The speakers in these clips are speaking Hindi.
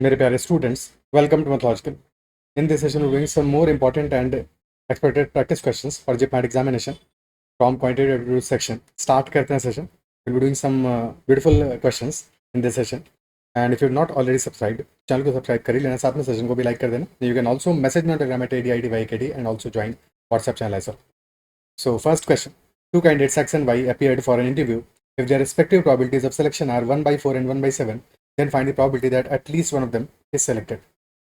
मेरे प्यारे students, welcome to Mathlogical. In this session we doing some more important and expected practice questions for JPAT examination from quantitative aptitude section. Start करते हैं session. we'll be doing some beautiful questions in this session. And if you're not already subscribed, channel को सब्सक्राइब कर ही लेना, साथ में सेशन को भी लाइक कर देना. You can also message me on Telegram at ADITYKD and also join WhatsApp channel as well. So first question: two candidates X and Y appeared for an interview. If their respective probabilities of selection are 1/4 and 1/7, then find the probability that at least one of them is selected.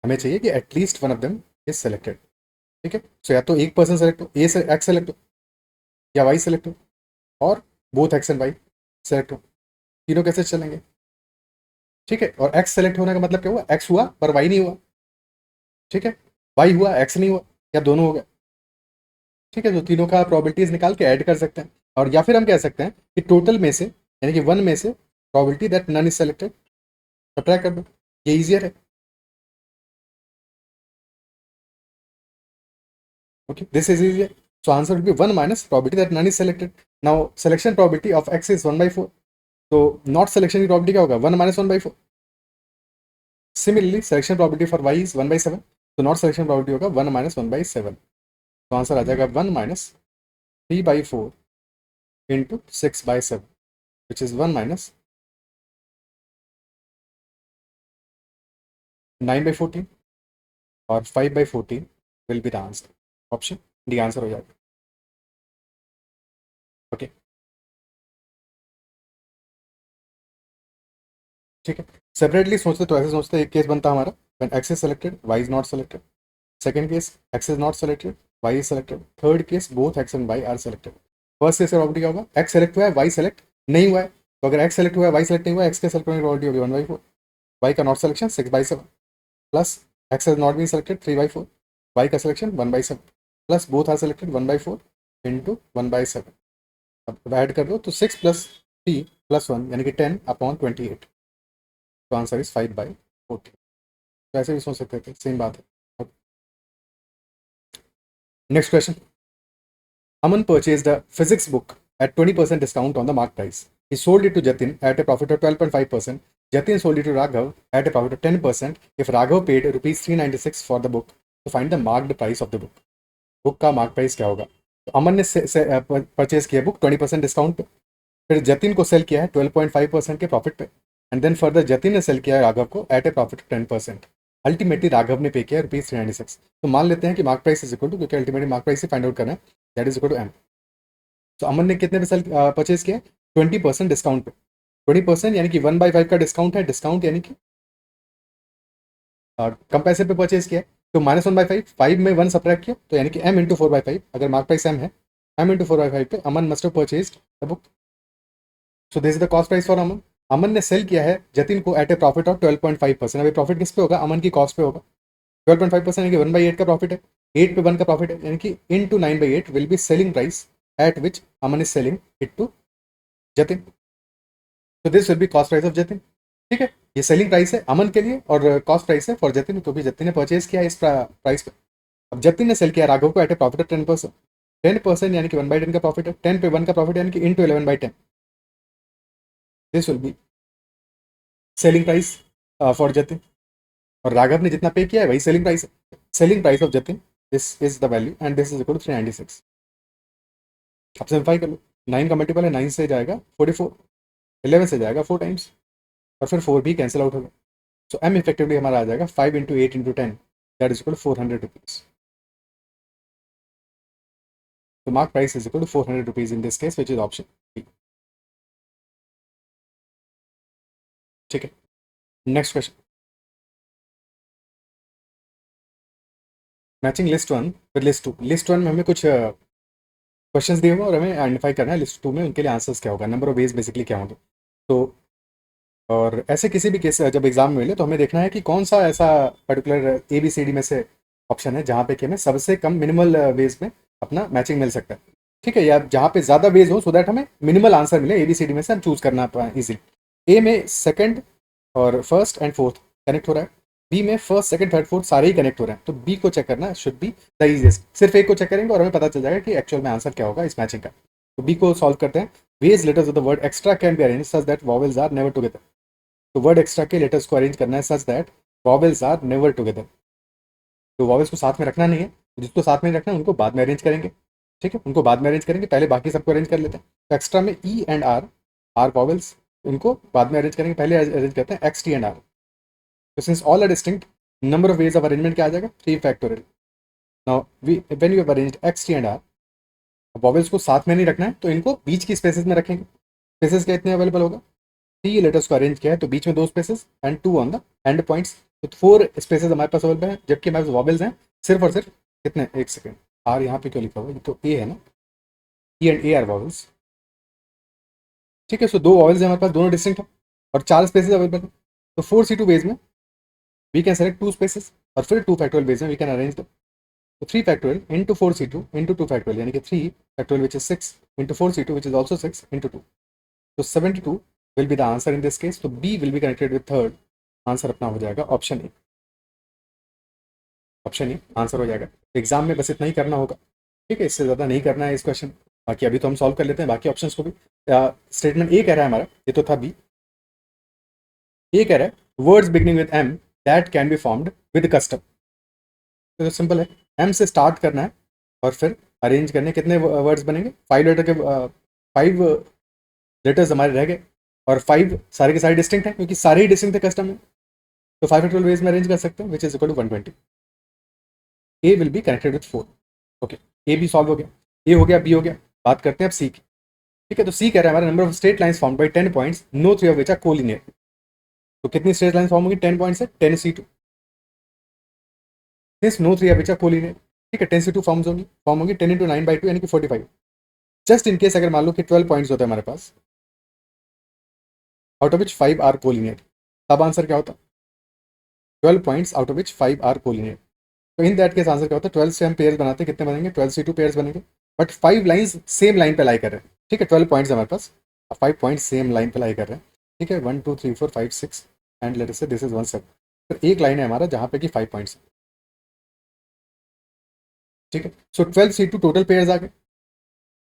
हमें चाहिए कि at least one of them is selected. ठीक है. So या तो एक पर्सन सेलेक्ट हो, ए से एक्स सेलेक्ट हो, या वाई सेलेक्ट हो, और both X and Y select हो. तीनों कैसे चलेंगे? ठीक है. और एक्स सेलेक्ट होने का मतलब क्या हुआ? एक्स हुआ पर वाई नहीं हुआ. ठीक है. वाई हुआ, एक्स नहीं हुआ, या दोनों हो गए. ठीक है. तो तीनों का प्रोबेबिलिटीज निकाल के ऐड कर सकते हैं. और या फिर हम कह सकते हैं कि टोटल में से, यानी कि वन में से probability that none is selected subtract कर दो. ये ईजियर है. Okay, this is easier. So answer will be 1 minus probability that none is selected. Now selection probability of x is 1/4. So not selection की probability क्या होगा? 1 minus 1/4. Similarly selection probability for y is 1/7. So not selection probability होगा 1 minus 1/7. तो आंसर आ जाएगा 1 minus 3/4 into 6/7, which is 1 minus 9/14, और 5/14 will be the answer. Option D answer हो जाएगा. ओके. ठीक है. सेपरेटली सोचते तो ऐसे सोचते, एक केस बनता हमारा when x is selected, y is not selected. Second case, x is not selected, y is selected. Third case, both x and y are selected. First case का प्रॉपर्टी क्या होगा? x सेलेक्ट हुआ है, y सेलेक्ट नहीं हुआ है. तो अगर x सेलेक्ट हुआ है, y सेलेक्ट नहीं हुआ है, x के सेलेक्ट होने की प्रॉपर्टी होगी 1/4. y का not selection 6/7 plus x has not been selected 3/4. y का selection 1/7 plus both are selected 1/4 into 1/7. अब ऐड कर दो तो 6 प्लस 3 प्लस 1 यानी कि 10/28. तो आंसर इज 5/14. तो ऐसे भी सोच सकते थे, सेम बात है. Next question. Aman purchased a physics book at 20% discount on the mark price. He sold it to Jatin at a profit of 12.5%. Jatin sold it to Raghav at a profit of 10%. If Raghav paid rupees 396 for the book, to find the marked price of the book. Book का मार्क प्राइस क्या होगा? तो अमन ने परचेज किया बुक 20% डिस्काउंट पे, फिर जतिन को सेल किया है 12.5% के प्रॉफिट पे, एंड देन फर्दर जतिन ने सेल किया राघव को at a profit 10%. Ultimately Raghav ने पे किया ₹396. तो मान लेते हैं कि mark price is equal to, क्योंकि अल्टीमेटली मार्क प्राइस से फाइंड आउट करना है, that is equal to M. तो अमन ने कितने पे सेल परचेज किया? 20% डिस्काउंट पे. 20% यानी कि 1/5 का डिस्काउंट है. डिस्काउंट यानी कि कम पैसे पे परचेज किया है. तो -1/5, 5 में 1 सब्ट्रैक्ट किया, तो यानी कि m इंटू 4/5. अगर मार्क प्राइस m है, m इंटू 4/5 पे Aman must have purchased the book. So this is the cost price for Aman. Aman ने सेल किया है जतिन को एट ए प्रॉफिट ऑफ 12.5%. अभी प्रॉफिट किस पे होगा? अमन की कॉस्ट पे होगा. 12.5% यानी कि 1/8 का प्रॉफिट है, 8 पे 1 का प्रॉफिट है, यानी कि into 9/8 will be selling price at which Aman is selling it to Jatin. तो this will be cost price of Jatin. ठीक है. ये सेलिंग प्राइस है अमन के लिए और कॉस्ट प्राइस है फॉर जतिन, क्योंकि जतिन ने परचेज किया है इस प्राइस पे. अब जतिन ने सेल किया राघव को एट ए प्रॉफिट ऑफ 10%. 10% यानी कि 1/10 का प्रॉफिट है, 10 पे 1 का प्रॉफिट यानी कि into 11/10. This will be selling price for Jatin. और राघव ने जितना पे किया है वही सेलिंग प्राइस है. Selling price of Jatin, this is the value and this is equal to 396. अब सिंप्लीफाई कर लो. 9 का मल्टीपल है 9 से जाएगा 44, 11 से जाएगा 4 टाइम्स, और फिर 4 भी कैंसिल आउट होगा. सो एम इफेक्टिवली हमारा आ जाएगा 5 into 8 into 10, that is equal to 400 rupees. The mark price is equal to 400 rupees in this case, which is option B. ठीक है. Next question. मैचिंग लिस्ट 1 फिर लिस्ट 2. लिस्ट 1 में हमें कुछ क्वेश्चंस दिए हुए और हमें आइडेंटिफाई करना है लिस्ट 2 में उनके लिए आंसर्स क्या होगा, नंबर ऑफ वेज बेसिकली क्या होंगे. तो और ऐसे किसी भी केस जब एग्जाम में मिले तो हमें देखना है कि कौन सा ऐसा पर्टिकुलर ABCD में से ऑप्शन है जहाँ पे कि हमें सबसे कम मिनिमल वेज में अपना मैचिंग मिल सकता है. ठीक है. या जहाँ पे ज़्यादा वेज हो, सो दैट हमें मिनिमल आंसर मिले ABCD में से, हम चूज़ करना ईजिली. ए में सेकंड और फर्स्ट एंड फोर्थ कनेक्ट हो रहा है, बी में फर्स्ट सेकंड थर्ड फोर्थ सारे ही कनेक्ट हो रहे हैं. तो बी को चेक करना शुड बी द इजीएस्ट. सिर्फ एक को चेक करेंगे और हमें पता चल जाएगा कि एक्चुअल में आंसर क्या होगा इस मैचिंग का. तो बी को सॉल्व करते हैं. Ways letters of the word extra can be arrange such that vowels are never together. तो वर्ड एक्स्ट्रा के लेटर्स को अरेंज करना है such that vowels are never together. तो वॉवेल्स को साथ में रखना नहीं है, जिसको साथ में रखना है उनको बाद में अरेंज करेंगे। ठीक है, उनको बाद में अरेंज करेंगे, पहले बाकी सबको अरेंज कर लेते हैं। तो एक्स्ट्रा में E and R, are vowels, इनको बाद में अरेंज करेंगे, पहले अरेंज करते हैं एक्स टी एंड आर। तो since all are distinct, number of ways of arrangement क्या आ जाएगा, 3 factorial. Now when you have arranged X T and R, vowels को साथ में नहीं रखना है तो इनको बीच की स्पेसेस में रखेंगे। स्पेसेस क्या इतने अवेलेबल होगा, 3 लेटर्स को अरेंज किया है तो बीच में 2 spaces and 2 on the end points, तो 4 स्पेसेस हमारे पास अवेलेबल है। जबकि हमारे पास वॉवेल्स हैं सिर्फ और सिर्फ कितने, एक सेकेंड, आर यहाँ पे क्यों लिखा हुआ है, तो ए है ना, E and A R vowels. ठीक है, सो 2 वॉवेल्स हैं हमारे पास, दोनों डिस्टिंक्ट है और 4 स्पेसेस अवेलेबल है। तो 4C2 वेज में वी कैन सेलेक्ट 2 स्पेसेस और फिर 2 फैक्टोरियल वेज में वी कैन अरेंज दम। तो 3 factorial into 4C2 into 2 factorial, यानी कि 3 factorial which is 6 into 4C2 which is also 6 into 2। तो 72 will be the answer in this case. तो B will be connected with third. Answer अपना हो जाएगा option A. Option A answer हो जाएगा। एग्जाम में बस इतना ही करना होगा, ठीक है, इससे ज़्यादा नहीं करना है इस क्वेश्चन। बाकी अभी तो हम सॉल्व कर लेते हैं बाकी ऑप्शंस को भी। स्टेटमेंट ए कह रहा है हमारा, ये तो था बी। ए कह रहा है words beginning with M that can be formed with custom. तो सिंपल है, एम से स्टार्ट करना है और फिर अरेंज करने, कितने वर्ड्स बनेंगे, 5 लेटर के 5 लेटर्स हमारे रह गए और 5 सारे के सारे डिस्टिंक्ट हैं क्योंकि सारे ही डिस्टिंक्ट थे कस्टम में। तो 5 फैक्टोरियल वेज में अरेंज कर सकते हैं which is equal to 120। A will be connected with 4। Okay, A भी सॉल्व हो गया, ए हो गया, बी हो गया। बात करते हैं अब सी की। ठीक है, तो सी कह रहा है हमारा number of straight lines form by 10 points, no 3 of which are collinear. तो कितनी स्ट्रेट लाइंस फॉर्म होगी 10 पॉइंट से, 10C2। Since no 3 of which are collinear, ठीक है, 10C2 फॉर्म होगी 10 × 9/2 यानी कि 45। जस्ट इन केस अगर मान लो कि 12 पॉइंट्स होते हैं हमारे पास, out of which 5 are collinear, तब आंसर क्या होता, 12 points out of which 5 are collinear. तो इन दैट केस आंसर क्या होता है, 12 से हम पेयर्स बनाते हैं, कितने बनेंगे, 12C2 पेयर्स बनेंगे। बट 5 लाइन्स सेम लाइन पे लाई कर रहे हैं। ठीक है, 12 पॉइंट्स हमारे पास, 5 पॉइंट्स सेम लाइन पे लाई कर रहे हैं। ठीक है, 1 2 3 4 5 6 एंड लेट अस से दिस इज 1 7। तो एक लाइन है हमारा जहाँ पे कि 5 पॉइंट्स है। ठीक है, सो 12C2 टोटल पेयर्स आ गए,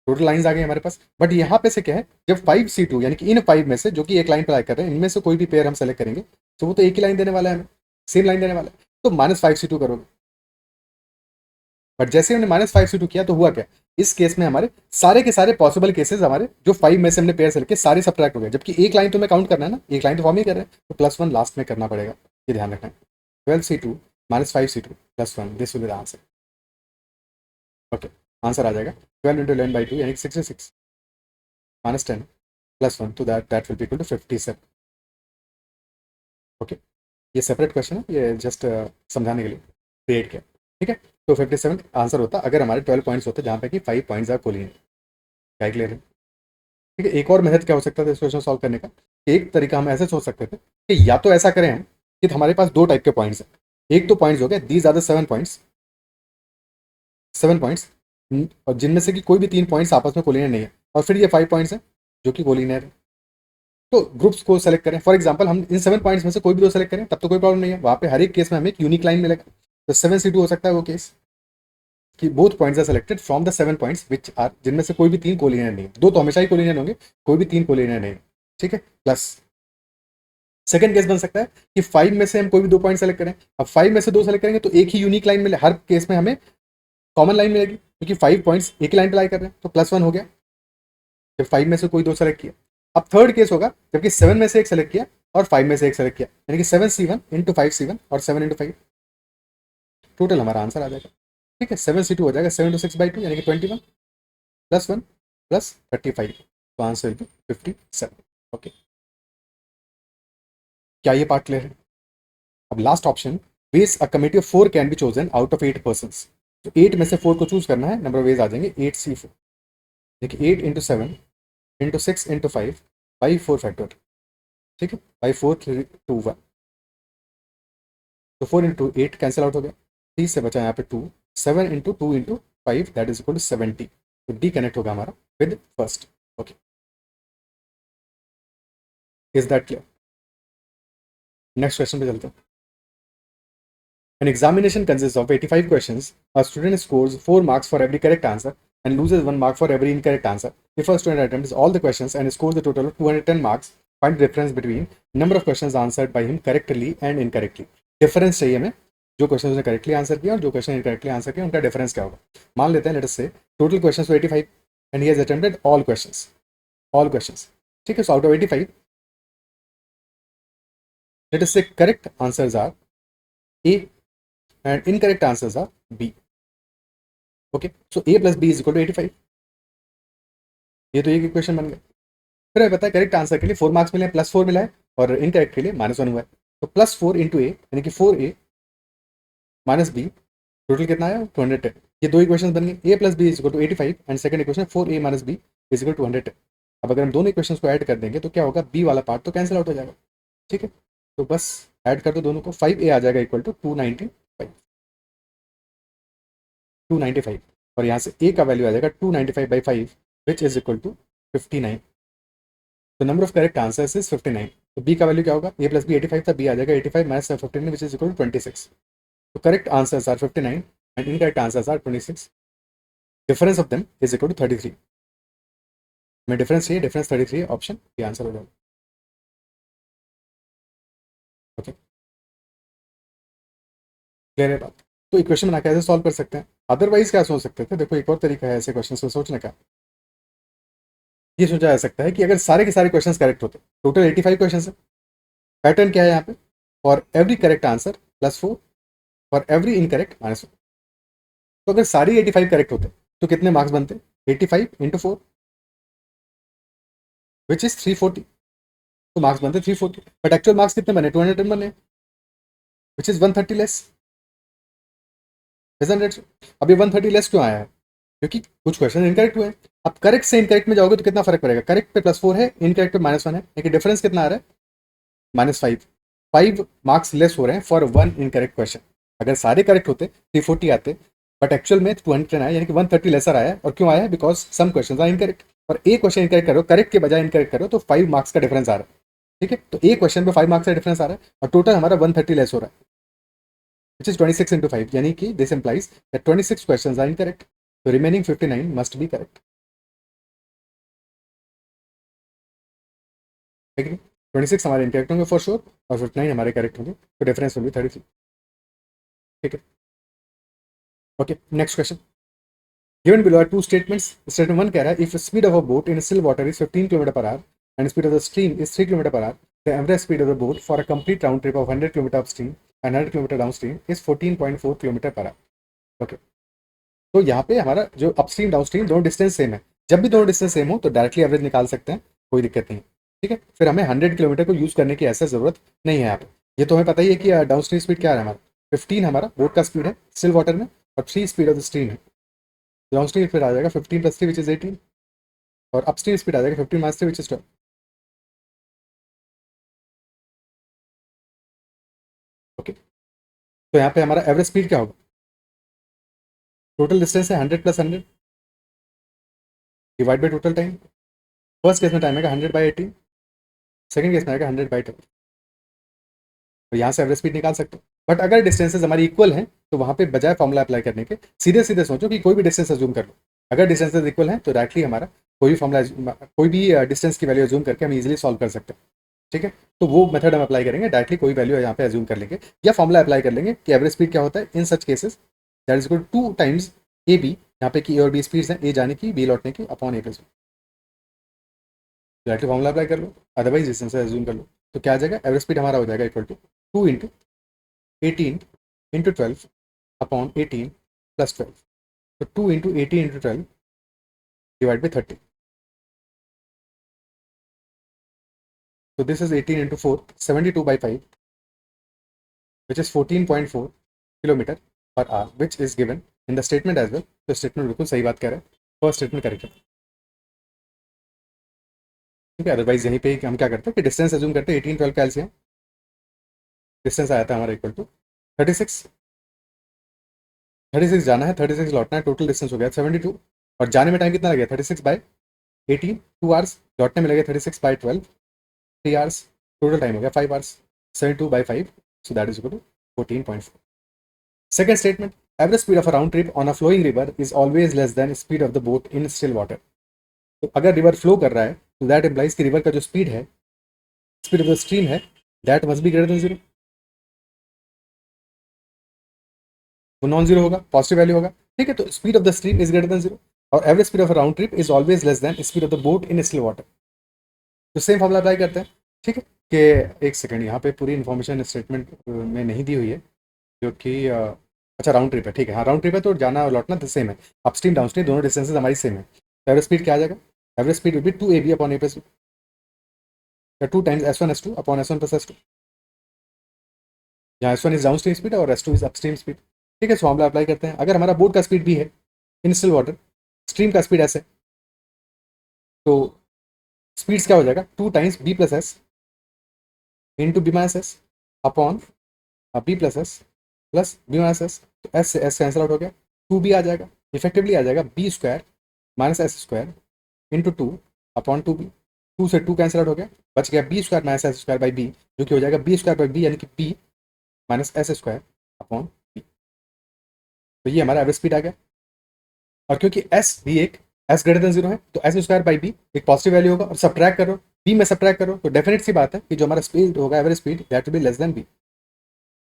टोटल लाइंस आ गई हमारे पास। बट यहाँ पे से क्या है, जब 5C2 यानी कि इन 5 में से जो कि एक लाइन पे लाई कर रहे हैं, इनमें से कोई भी पेयर हम सेलेक्ट करेंगे तो वो तो एक ही लाइन देने वाला है हमें, सेम लाइन देने वाला है। तो -5C2 करोगे। बट जैसे हमने -5C2 किया तो हुआ क्या, इस केस में हमारे सारे के सारे पॉसिबल केसेस, हमारे जो 5 में से हमने पेयर सेलेक्ट किए सारे सब्ट्रैक्ट हो गए। जबकि एक लाइन तो हमें काउंट करना है ना, एक लाइन तो फॉर्म ही कर रहे हैं, तो +1 लास्ट में करना पड़ेगा, ये ध्यान रखना है। 12C2 -5C2 +1, this will be the answer. Okay, answer आ जाएगा 12 × 11/2 यानी 66 -10 +1, तो that will be equal to 57। Okay, ये सेपरेट क्वेश्चन है, ये जस्ट समझाने के लिए क्रिएट किया। ठीक है, तो 57 आंसर होता अगर हमारे 12 पॉइंट्स होते जहाँ पे कि 5 पॉइंट्स आर कोलिनियर। क्या क्लियर है? ठीक है, एक और मेथड क्या हो सकता था इस क्वेश्चन सॉल्व करने का, एक तरीका हम ऐसे सोच सकते थे कि या तो ऐसा करें हम कि हमारे पास 2 टाइप के पॉइंट्स हैं। एक तो पॉइंट्स हो गए these are the 7 points, 7 points, और जिनमें से कि कोई भी 3 पॉइंट्स आपस में कोलिनियर नहीं है, और फिर ये 5 पॉइंट्स हैं जो कि कोलिनियर है। तो ग्रुप्स को सेलेक्ट करें, फॉर एग्जांपल हम इन 7 पॉइंट्स में से कोई भी 2 सेलेक्ट करें तब तो कोई प्रॉब्लम नहीं है, वहाँ पे हर एक केस में हमें एक यूनिक लाइन मिलेगा। तो 7C2 हो सकता है वो केस कि both points are selected from the 7 points which are, जिनमें से कोई भी 3 कोलिनियर नहीं है। 2 तो हमेशा ही कोलिनियर होंगे, कोई भी 3 कोलिनियर नहीं। ठीक है, प्लस सेकंड केस बन सकता है कि 5 में से हम कोई भी 2 पॉइंट सेलेक्ट करें। अब 5 में से 2 सेलेक्ट करेंगे तो एक ही यूनिक लाइन मिले, हर केस में हमें कॉमन लाइन मिलेगी क्योंकि 5 पॉइंट्स एक ही लाइन पे लाई कर रहे हैं, तो +1 हो गया जब 5 में से कोई 2 सेलेक्ट किया। अब थर्ड केस होगा जबकि 7 में से एक सेलेक्ट किया और 5 में से एक सेलेक्ट किया, यानी कि 7C1 × 5C1 और 7 × 5, टोटल हमारा आंसर आ जाएगा। ठीक है, 7C2 हो जाएगा 7 × 6/2 यानी कि 21 +1 +35, तो आंसर विल बी 57। ओके, क्या ये पार्ट क्लियर है? अब last option, was a committee of 4 can be chosen out of 8 persons. तो 8 में से 4 को चूज करना है, नंबर ऑफ वेज आ जाएंगे 8C4। देखिए 8 × 7 × 6 × 5 बाई 4 फैक्टर। ठीक है, बाई 4 3 2 1, तो 4 × 8 कैंसिल आउट हो गया, 3 से बचा यहाँ पे 2, 7 × 2 × 5 दैट इज इक्वल टू 70। तो डी कनेक्ट होगा हमारा with first. Okay, is that clear? Next question पे चलते हैं। An examination consists of 85 questions. A student scores 4 marks for every correct answer and loses 1 mark for every incorrect answer. If a student attempts all the questions and scores a total of 210 marks, find the difference between number of questions answered by him correctly and incorrectly. Difference चाहिए हमें, जो क्वेश्चन उसने करेक्टली आंसर किया और जो क्वेश्चन इनकरेक्टली आंसर किया उनका डिफरेंस क्या होगा। मान लेते हैं let us say total questions 85 and he has attempted all questions. ठीक है, so out of 85 let us say correct answers are A and incorrect answers are B. Okay, so A plus B is equal to 85। ये तो एक इक्वेशन बन गया। फिर हमें पता है करेक्ट आंसर के लिए 4 मार्क्स मिले हैं, +4 मिला है, और इनकरेक्ट के लिए -1 हुआ है। तो +4 इंटू ए यानी कि 4a माइनस बी, टोटल कितना आया 210। ये दो इक्वेशन बन गई, A plus B is equal to 85 and second equation 4a minus B is equal to 110। अब अगर हम दोनों इक्वेशंस को ऐड कर देंगे तो क्या होगा, बी वाला पार्ट तो कैंसिल आउट हो जाएगा। ठीक है, तो बस ऐड कर दो दोनों को, 5a आ जाएगा इक्वल टू 295 और यहाँ से a का वैल्यू आ जाएगा 295/5 विच इज इक्वल टू 59। तो number of correct answers is 59। तो b का वैल्यू क्या होगा, a प्लस बी 85 था, b आ जाएगा 85 minus 59 which is equal to 26। तो correct answers are 59 and incorrect answers are 26. Difference of them is equal to 33. मैं डिफरेंस चाहिए, डिफरेंस 33 है, ऑप्शन ये आंसर हो जाएगा। ओके, क्लियर है बात। तो इक्वेशन बना के ऐसे सॉल्व कर सकते हैं। अदरवाइज क्या सोच सकते थे, देखो एक और तरीका है ऐसे क्वेश्चन को सोचने का। ये सोचा जा सकता है कि अगर सारे के सारे क्वेश्चंस करेक्ट होते, टोटल 85 क्वेश्चन है, पैटर्न क्या है यहाँ पे, for every correct answer +4, for every incorrect -1। तो अगर सारी 85 करेक्ट होते तो कितने मार्क्स बनते, 85 इंटू 4 विच इज 340। तो मार्क्स बनते 340, बट एक्चुअल मार्क्स कितने बने, 210 बने, विच इज 130 लेस। अब ये 130 लेस क्यों आया है, क्योंकि कुछ क्वेश्चन इनकरेक्ट हुए हैं। अब करेक्ट से इनकरेक्ट में जाओगे तो कितना फर्क पड़ेगा, करेक्ट पे +4 है, इनकरेक्ट पे -1 है, लेकिन डिफरेंस कितना आ रहा है -5। 5 मार्क्स लेस हो रहे हैं फॉर 1 इनकरेक्ट क्वेश्चन। अगर सारे करेक्ट होते 340 आते, बट एक्चुअल में 210 आया, यानी कि 130 लेसर आया। और क्यों आया, because some question are incorrect, और एक क्वेश्चन इनकरेक्ट करो, करेक्ट के बजाय इनकरेक्ट करो तो 5 मार्क्स का डिफरेंस आ रहा है। ठीक है, तो एक क्वेश्चन पे 5 मार्क्स का डिफरेंस आ रहा है और टोटल हमारा 130 लेस हो रहा है, which is 26 into 5, यानी कि this implies that 26 questions are incorrect. So remaining 59 must be correct. ठीक है, 26 हमारे इनकरेक्ट होंगे फॉर श्योर और 59 हमारे करेक्ट होंगे, तो डिफरेंस होगी 33। ठीक है, okay, next question. Given below are two statements. Statement 1 कह रहा है if speed of a boat in still water is 15 km/h and speed of the stream is 3 km/h, the average speed of the boat for a complete round trip of 100 km upstream and 100 km downstream is 14.4 km/h. Okay, तो यहाँ पे हमारा जो अपस्ट्रीम डाउनस्ट्रीम दोनों डिस्टेंस सेम है। जब भी दोनों डिस्टेंस सेम हो तो डायरेक्टली एवरेज निकाल सकते हैं, कोई दिक्कत नहीं। ठीक है, फिर हमें 100 किलोमीटर को यूज़ करने की ऐसा ज़रूरत नहीं है यहाँ पे। ये तो हमें पता ही है कि डाउनस्ट्रीम स्पीड क्या है हमारा, 15 हमारा बोट का स्पीड है स्टिल वाटर में, और 3 स्पीड ऑफ द स्ट्रीम है। डाउनस्ट्रीम स्पीड आ जाएगा 15 + 3 विच इज़ 18, और अपस्ट्रीम स्पीड आ जाएगा 15 - 3 विच इज़ 12। ओके, तो यहाँ पे हमारा एवरेज स्पीड क्या होगा, टोटल डिस्टेंस है 100 + 100 divide by total time. First case में टाइम आएगा 100/18, सेकंड केस में आएगा 100/12। तो यहाँ से एवरेज स्पीड निकाल सकते हो। बट अगर डिस्टेंसेज हमारी इक्वल हैं तो वहाँ पे बजाय फॉर्मूला अप्लाई करने के सीधे सीधे सोचो कि कोई भी डिस्टेंस अज्यूम कर लो। अगर डिस्टेंसेज इक्वल हैं तो डायरेक्टली हमारा कोई भी फॉर्मूला, कोई भी डिस्टेंस की वैल्यू अज्यूम करके हम इजीली सॉल्व कर सकते हैं। ठीक है, तो वो मेथड हम अप्लाई करेंगे, डायरेक्टली कोई वैल्यू यहाँ पे अज्यूम कर लेंगे या फॉर्मूला अप्लाई कर लेंगे कि एवरेज स्पीड क्या होता है in such cases, that is equal to 2 times A B, यहाँ पे की ए और बी स्पीड्स हैं, ए जाने की बी लौटने की, upon A plus B. Directly formula apply कर लो, अदरवाइज डिस्टेंस अज्यूम कर लो। तो क्या आ जाएगा, एवरेज स्पीड हमारा हो जाएगा इक्वल टू 2 × 18 × 12 अपॉन 18 + 12। तो 2 × 18 × 12 divide by 30। So this is 18 × 4, 72/5, which is 14.4 km/h, which is given in the statement as well. तो स्टेटमेंट बिल्कुल सही बात कह रहा है, फर्स्ट स्टेटमेंट करेक्ट है। ठीक है, अदरवाइज यहीं पे हम क्या करते हैं कि डिस्टेंस अज्यूम करते हैं, 18 12 का एलसीएम डिस्टेंस आया था हमारा इक्वल टू 36, 36 जाना है, 36 लौटना है, टोटल डिस्टेंस हो गया 72। और जाने में टाइम कितना लगेगा, 36/18, 2 आवर्स, लौटने में लगेगा 36/12, 3 आवर्स, टोटल टाइम हो गया 5 hours, 72/5, so that is equal to 14.4. Second statement, average speed of a round trip on a flowing river is always less than speed of the boat in still water. तो अगर रिवर फ्लो कर रहा है तो दैट इम्प्लाइज कि रिवर का जो स्पीड है, स्पीड ऑफ द स्ट्रीम है, that must be greater than 0। वो नॉन जीरो होगा, पॉजिटिव वैल्यू होगा, ठीक है। तो speed of the stream is greater than zero और average speed of a round trip is always less than speed of the boat in still water. तो सेम फॉर्मूला अप्लाई करते हैं, ठीक है। कि एक सेकंड, यहाँ पे पूरी इन्फॉर्मेशन स्टेटमेंट में नहीं दी हुई है, जो कि अच्छा राउंड ट्रिप है, ठीक है। हाँ राउंड ट्रिप है तो जाना और लौटना तो सेम है, अपस्ट्रीम डाउनस्ट्रीम दोनों डिस्टेंसेज हमारी सेम है। तो एवरेज स्पीड क्या आ जाएगा, average speed will be 2ab upon a plus या 2 times s1 s2 upon s1 plus s2, जहाँ s1 इज डाउनस्ट्रीम स्पीड और s2 इज अपस्ट्रीम स्पीड, ठीक है। फॉर्मूला अप्लाई करते हैं। अगर हमारा बोट का स्पीड भी है इन स्टिल वाटर, स्ट्रीम का स्पीड ऐसे, तो स्पीड्स क्या हो जाएगा, 2 times b plus S into B minus S upon B plus B minus S. तो एस से एस कैंसिल आउट हो गया, 2b आ जाएगा, इफेक्टिवली आ जाएगा B square minus S square into 2 upon 2b। 2 से 2 कैंसिल आउट हो गया, बच गया B square minus S square by B, जो कि हो जाएगा बी स्क्वायर बाई बी यानी कि B minus S square upon B. तो ये हमारा एवरेज स्पीड आ गया। और क्योंकि एस भी एक एस ग्रेटर देन जीरो है, तो एस स्क्वायर बाई बी एक पॉजिटिव वैल्यू होगा, और सब्ट्रैक्ट करो बी में सब्ट्रैक्ट करो तो डेफिनेट सी बात है कि जो हमारा स्पीड होगा average speed that will be less than B.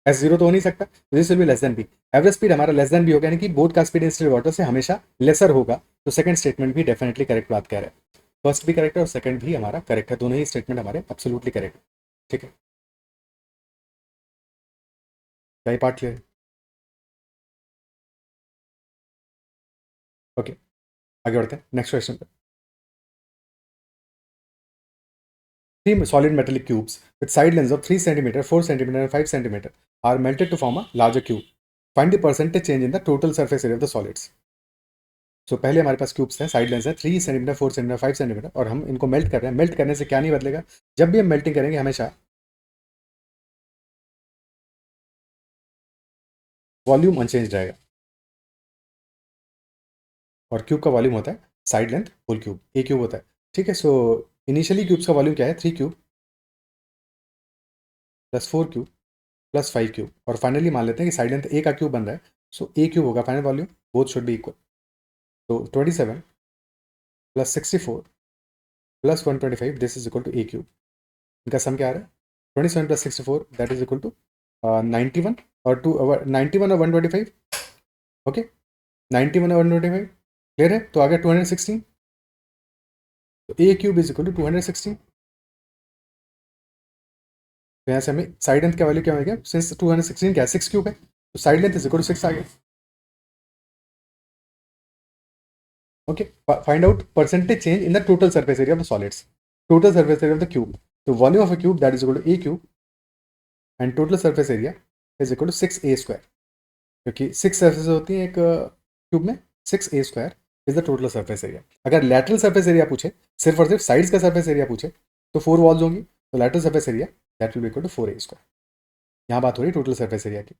S zero तो हो नहीं सकता, तो this will be less than B. Average speed हमारा लेस देन बी होगा, यानी कि बोट का स्पीड इन स्टिल वाटर से हमेशा लेसर होगा। तो सेकंड स्टेटमेंट भी डेफिनेटली करेक्ट बात कह रहा है, फर्स्ट भी करेक्ट है और सेकंड भी हमारा करेक्ट है, दोनों ही स्टेटमेंट हमारे एब्सोल्युटली करेक्ट है, ठीक है। क्या ये पार्ट क्लियर है? ओके, आगे बढ़ते हैं नेक्स्ट क्वेश्चन पे। Three solid metallic cubes with side lengths of 3 cm, 4 cm, and 5 cm are melted to form a larger cube. Find the percentage change in the total surface area of the solids. So पहले हमारे पास क्यूब्स हैं, साइड लेंस है 3 सेंटीमीटर, 4 सेंटीमीटर, 5 सेंटीमीटर, और हम इनको मेल्ट कर रहे हैं। मेल्ट करने से क्या नहीं बदलेगा, जब भी हम मेल्टिंग करेंगे हमेशा वॉल्यूम अनचेंज रहेगा, और क्यूब का वॉल्यूम होता है साइड लेंथ होल क्यूब, ए क्यूब होता है, ठीक है। सो इनिशियली क्यूब्स का वॉल्यूम क्या है, 3 cube plus 4 cube plus 5 cube, और फाइनली मान लेते हैं कि साइड लेंथ ए का क्यूब बन रहा है, सो ए क्यूब होगा final volume, both should be equal. तो 27 plus 64 plus 125 this is equal to A cube. इनका सम क्या आ रहा है, 27 plus 64 that is equal to 91 और 91 और 125, ओके 91 और 125 क्लियर है। तो आ गया 216, तो ए क्यूब इज इक्वल टू 216। तो यहाँ से हमें साइड लेंथ का वैल्यू क्या हो गया, सिंस 216 क्या है 6 क्यूब है, तो side length is equal to 6 आ गया। Okay, find out percentage change in the total surface area of the solids, total surface area of the cube. तो volume of a cube that is equal to A cube and total surface area is equal to 6a square, क्योंकि 6 सरफेस होती हैं एक क्यूब में, 6a square is the total surface area. अगर लैटरल सरफेस एरिया पूछे, सिर्फ और सिर्फ साइड्स का सरफेस एरिया पूछे, तो 4 वॉल्स होंगी, तो lateral surface area that will be equal to 4a square. यहाँ बात हो रही है टोटल सरफेस एरिया की,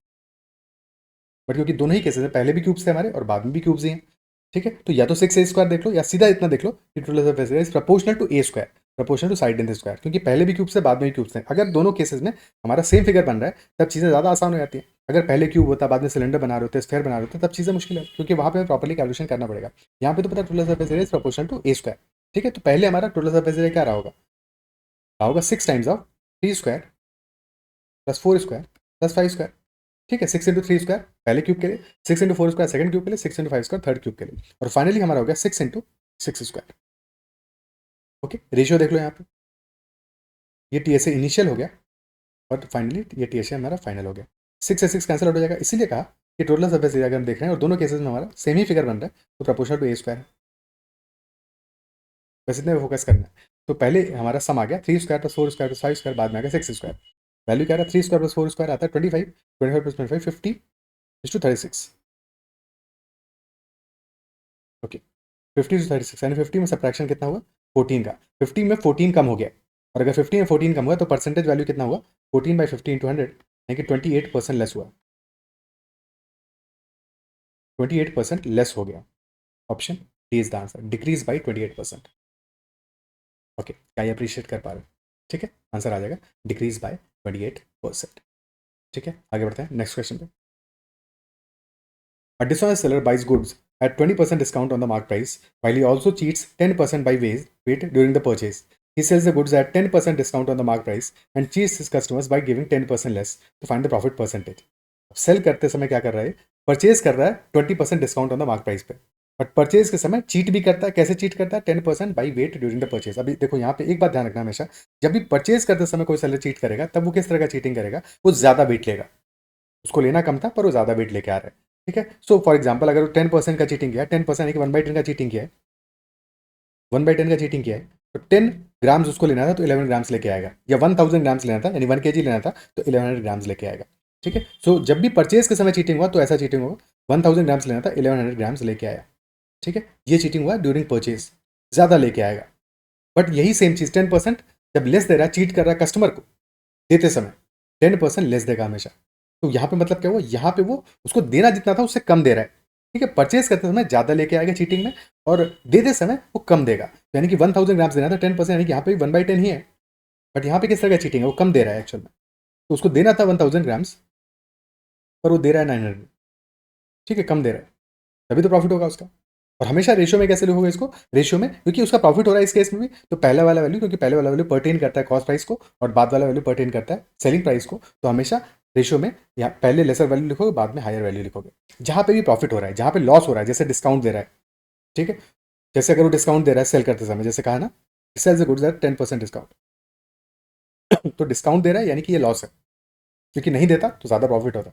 बट क्योंकि दोनों ही केसेस में पहले भी क्यूब्स थे हमारे और बाद में भी क्यूब्स ही हैं, ठीक है। तो या तो 6a स्क्वायर देख लो, या सीधा इतना देख लो कि total surface area is proportional to a square, proportional to side length square, क्योंकि पहले भी क्यूब्स थे बाद में भी क्यूब्स थे। अगर दोनों केसेस में हमारा सेम फिगर बन रहा है तब चीज़ें ज़्यादा आसान हो जाती हैं। अगर पहले क्यूब होता, बाद में सिलेंडर बना रहे होते, स्फेयर बना रहे होते, तब चीज़ें मुश्किल है, क्योंकि वहाँ पे प्रॉपर्ली कैलकुलेशन करना पड़ेगा। यहाँ पे तो पता total surface area is proportional to a square, ठीक है। तो पहले हमारा टोटल सरफेस एरिया क्या रहा होगा 6 times of 3 square plus 4 square plus 5 square, ठीक है। 6 इंटू 3 स्क्वायर पहले क्यूब के लिए, 6 इंटू 4 स्क्वायर सेकंड क्यूब के लिए, 6 इंटू 5 स्क्वायर थर्ड क्यूब के लिए, और फाइनली हमारा हो गया 6 इंटू 6 स्क्वायर। ओके, रेशियो देख लो यहाँ पे, ये टी एस इनिशियल हो गया और फाइनली ये टी एस हमारा फाइनल हो गया। 6 से 6 कैंसिल आउट हो जाएगा, इसीलिए कहा कि टोटल सरफेस एरिया अगर हम देख रहे हैं और दोनों केसेस में हमारा सेम ही फिगर बन रहा है, तो प्रोपोर्शनल टू ए स्क्वायर है, बस इतने फोकस करना है। तो पहले हमारा सम आ गया 3 square plus 4 square plus 5 square, बाद में आ गया 6 स्क्वायर। वैल्यू क्या रहा है, 3 स्क्वायर प्लस 4 स्क्वायर आता है 25, 25 plus 25 50 is to 36, okay 50 to 36, यानी 50 में सब्ट्रैक्शन कितना हुआ 14 का, 50 में 14 कम हो गया, और अगर 50 में 14 कम हुआ तो परसेंटेज वैल्यू कितना हुआ 14 बाई 50 इंटू 100, यानी कि 28% लेस हुआ, 28% लेस हो गया। Option D is the answer, decrease by 28%। Okay, क्या ये अप्रिशिएट कर पा रहे हो, ठीक है। आंसर आ जाएगा डिक्रीज बाय 28%, ठीक है। आगे बढ़ते हैं नेक्स्ट क्वेश्चन पे। A dishonest seller buys goods at 20% discount on the mark price, while he also cheats 10% by weight during the purchase. He sells the goods at 10% discount on the mark price and cheats his customers by giving 10% less to find the profit percentage. Sell करते समय क्या कर रहा है, परचेज कर रहा है 20% discount on the mark price पे, बट परचेज के समय चीट भी करता है। कैसे चीट करता है? 10% by wait during the purchase. अभी देखो यहाँ पे एक बात ध्यान रखना हमेशा, जब भी परचेज करते समय कोई सेलर चीट करेगा तब वो किस तरह का चीटिंग करेगा, वो ज्यादा वेट लेगा। उसको लेना कम था पर वो ज्यादा वेट लेके आ रहा है, ठीक है। सो फॉर एग्जाम्पल अगर वो 10% का चीटिंग किया, 10% यानी कि 1/10 का चीटिंग किया है, 1/10 का चीटिंग किया है, तो 10 ग्राम्स उसको लेना था तो 11 ग्राम्स लेके आएगा, या 1000 ग्राम्स लेना था यानी 1 kg लेना था तो 1100 ग्राम्स लेके आएगा, ठीक है। सो जब भी परचेज के समय चीटिंग हुआ तो ऐसा चीटिंग होगा, 1000 ग्राम्स लेना था 1100 ग्राम्स लेके आया, ठीक है। ये चीटिंग हुआ ड्यूरिंग परचेज, ज़्यादा लेके आएगा। बट यही सेम चीज़ 10% जब लेस दे रहा है, चीट कर रहा है कस्टमर को देते समय, 10% लेस देगा हमेशा। तो यहाँ पे मतलब क्या हुआ, यहाँ पे वो उसको देना जितना था उससे कम दे रहा है, ठीक है। परचेज करते समय ज़्यादा लेके आएगा चीटिंग में, और देते समय वो कम देगा। यानी कि 1000 ग्राम्स देना था 10%, यानी कि यहाँ पे 1/10 ही है, बट यहाँ पे किस तरह का चीटिंग है, वो कम दे रहा है एक्चुअल में। तो उसको देना था 1000 ग्राम्स पर वो दे रहा है 900, ठीक है, कम दे रहा है, तभी तो प्रॉफिट होगा उसका। और हमेशा रेशियो में कैसे लिखोगे इसको, रेशियो में, क्योंकि उसका प्रॉफिट हो रहा है इस केस में भी, तो पहला वाला वैल्यू, क्योंकि पहले वाला वैल्यू पर्टेन करता है कॉस्ट प्राइस को और बाद वाला वैल्यू पर्टेन करता है सेलिंग प्राइस को, तो हमेशा रेशियो में यहाँ पहले लेसर वैल्यू लिखोगे, बाद में हायर वैल्यू लिखोगे। जहाँ पे भी प्रॉफिट हो रहा है, जहाँ पे लॉस हो रहा है, जैसे डिस्काउंट दे रहा है, ठीक है, जैसे अगर वो डिस्काउंट दे रहा है सेल करते समय, जैसे कहा ना, सेल्स गुड्स एट 10% डिस्काउंट, तो डिस्काउंट दे रहा है यानी कि ये लॉस है, क्योंकि नहीं देता तो ज़्यादा प्रॉफिट होता।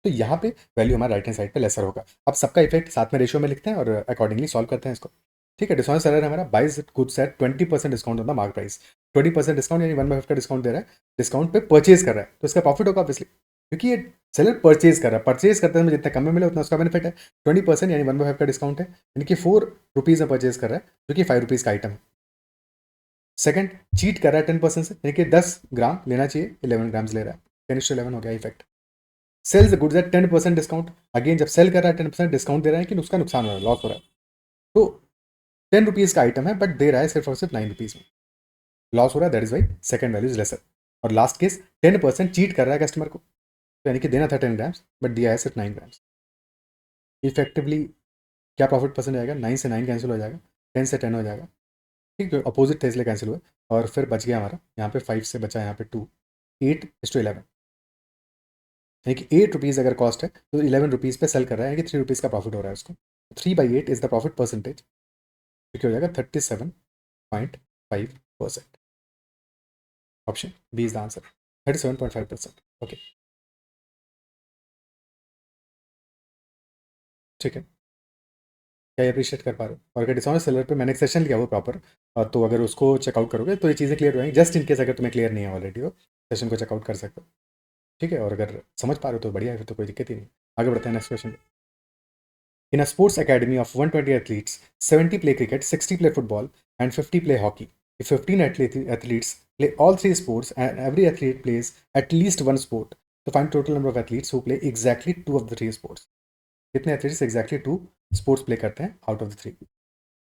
तो यहाँ पे वैल्यू हमारा राइट हैंड साइड पे लेसर होगा। अब सबका इफेक्ट साथ में रेशियो में लिखते हैं और अकॉर्डिंगली सॉल्व करते हैं इसको, ठीक है। डिस्काउंट सेलर हमारा buys goods at 20% discount on the mark price, 20% discount यानी 1/5 का डिस्काउंट दे रहा है, डिस्काउंट पे परचेज कर रहा है, तो इसका प्रॉफिट होगा ऑब्वियसली, क्योंकि ये सेलर परचेज कर रहा है, परचेज करते हैं जितने कम में मिले उतना उसका बेनिफिट है। 20% यानी 1/5 का डिस्काउंट है, यानी कि 4 रुपीज़ में परचेज कर रहा है, जो कि 5 रुपीज़ का आइटम है। सेकंड, चीट कर रहा है 10% से, यानी कि 10 ग्राम लेना चाहिए, 11 ग्राम्स ले रहा है, 10:11 हो गया effect. Sells goods at 10% discount, again जब सेल कर रहा है 10% डिस्काउंट दे रहा है, लेकिन उसका नुकसान हो रहा है, लॉस हो रहा है, तो 10 रुपीज़ का आइटम है बट दे रहा है सिर्फ और सिर्फ 9 रुपीज़ में, लॉस हो रहा है, that is why second value is lesser. और लास्ट केस 10% चीट कर रहा है कस्टमर को, तो यानी कि देना था 10 ग्राम्स बट दिया है सिर्फ 9 ग्राम्स। इफेक्टिवली क्या प्रॉफिट परसेंट आएगा, 9 से 9 कैंसिल हो जाएगा, 10 से 10 हो जाएगा, ठीक है, अपोजिट थे इसलिए कैंसिल हुए, और फिर बच गया हमारा यहाँ पे 5 से बचा यहाँ पे 2, 8:11, यानी कि 8 रुपीज़ अगर कॉस्ट है तो 11 रुपीज़ पे सेल कर रहा है, यानी कि 3 रुपीज़ का प्रॉफिट हो रहा है उसको। 3/8 इज द प्रॉफिट परसेंटेज, तो क्या हो जाएगा 37.5%। Option B is the answer, 37.5%। Okay, ठीक है, क्या अप्रिशिएट कर पा रहे हो? और अगर डिस्काउंट सेलर पे मैंने एक सेशन लिया हुआ प्रॉपर, तो अगर उसको चेकआउट करोगे तो ये चीज़ें क्लियर हो जाएंगी। जस्ट इन केस अगर तुम्हें क्लियर नहीं है ऑलरेडी, हो सेशन को चेकआउट कर सकते हो, ठीक है। और अगर समझ पा रहे हो तो बढ़िया है, फिर तो कोई दिक्कत ही नहीं। आगे बढ़ते हैं next question. In a sports academy of 120 athletes, 70 play cricket, 60 play football, and 50 play hockey. If 15 athletes play all three sports and every athlete plays at least one sport, to find total number of athletes who play exactly two of the three sports. कितने athletes exactly two sports play करते हैं out of the three?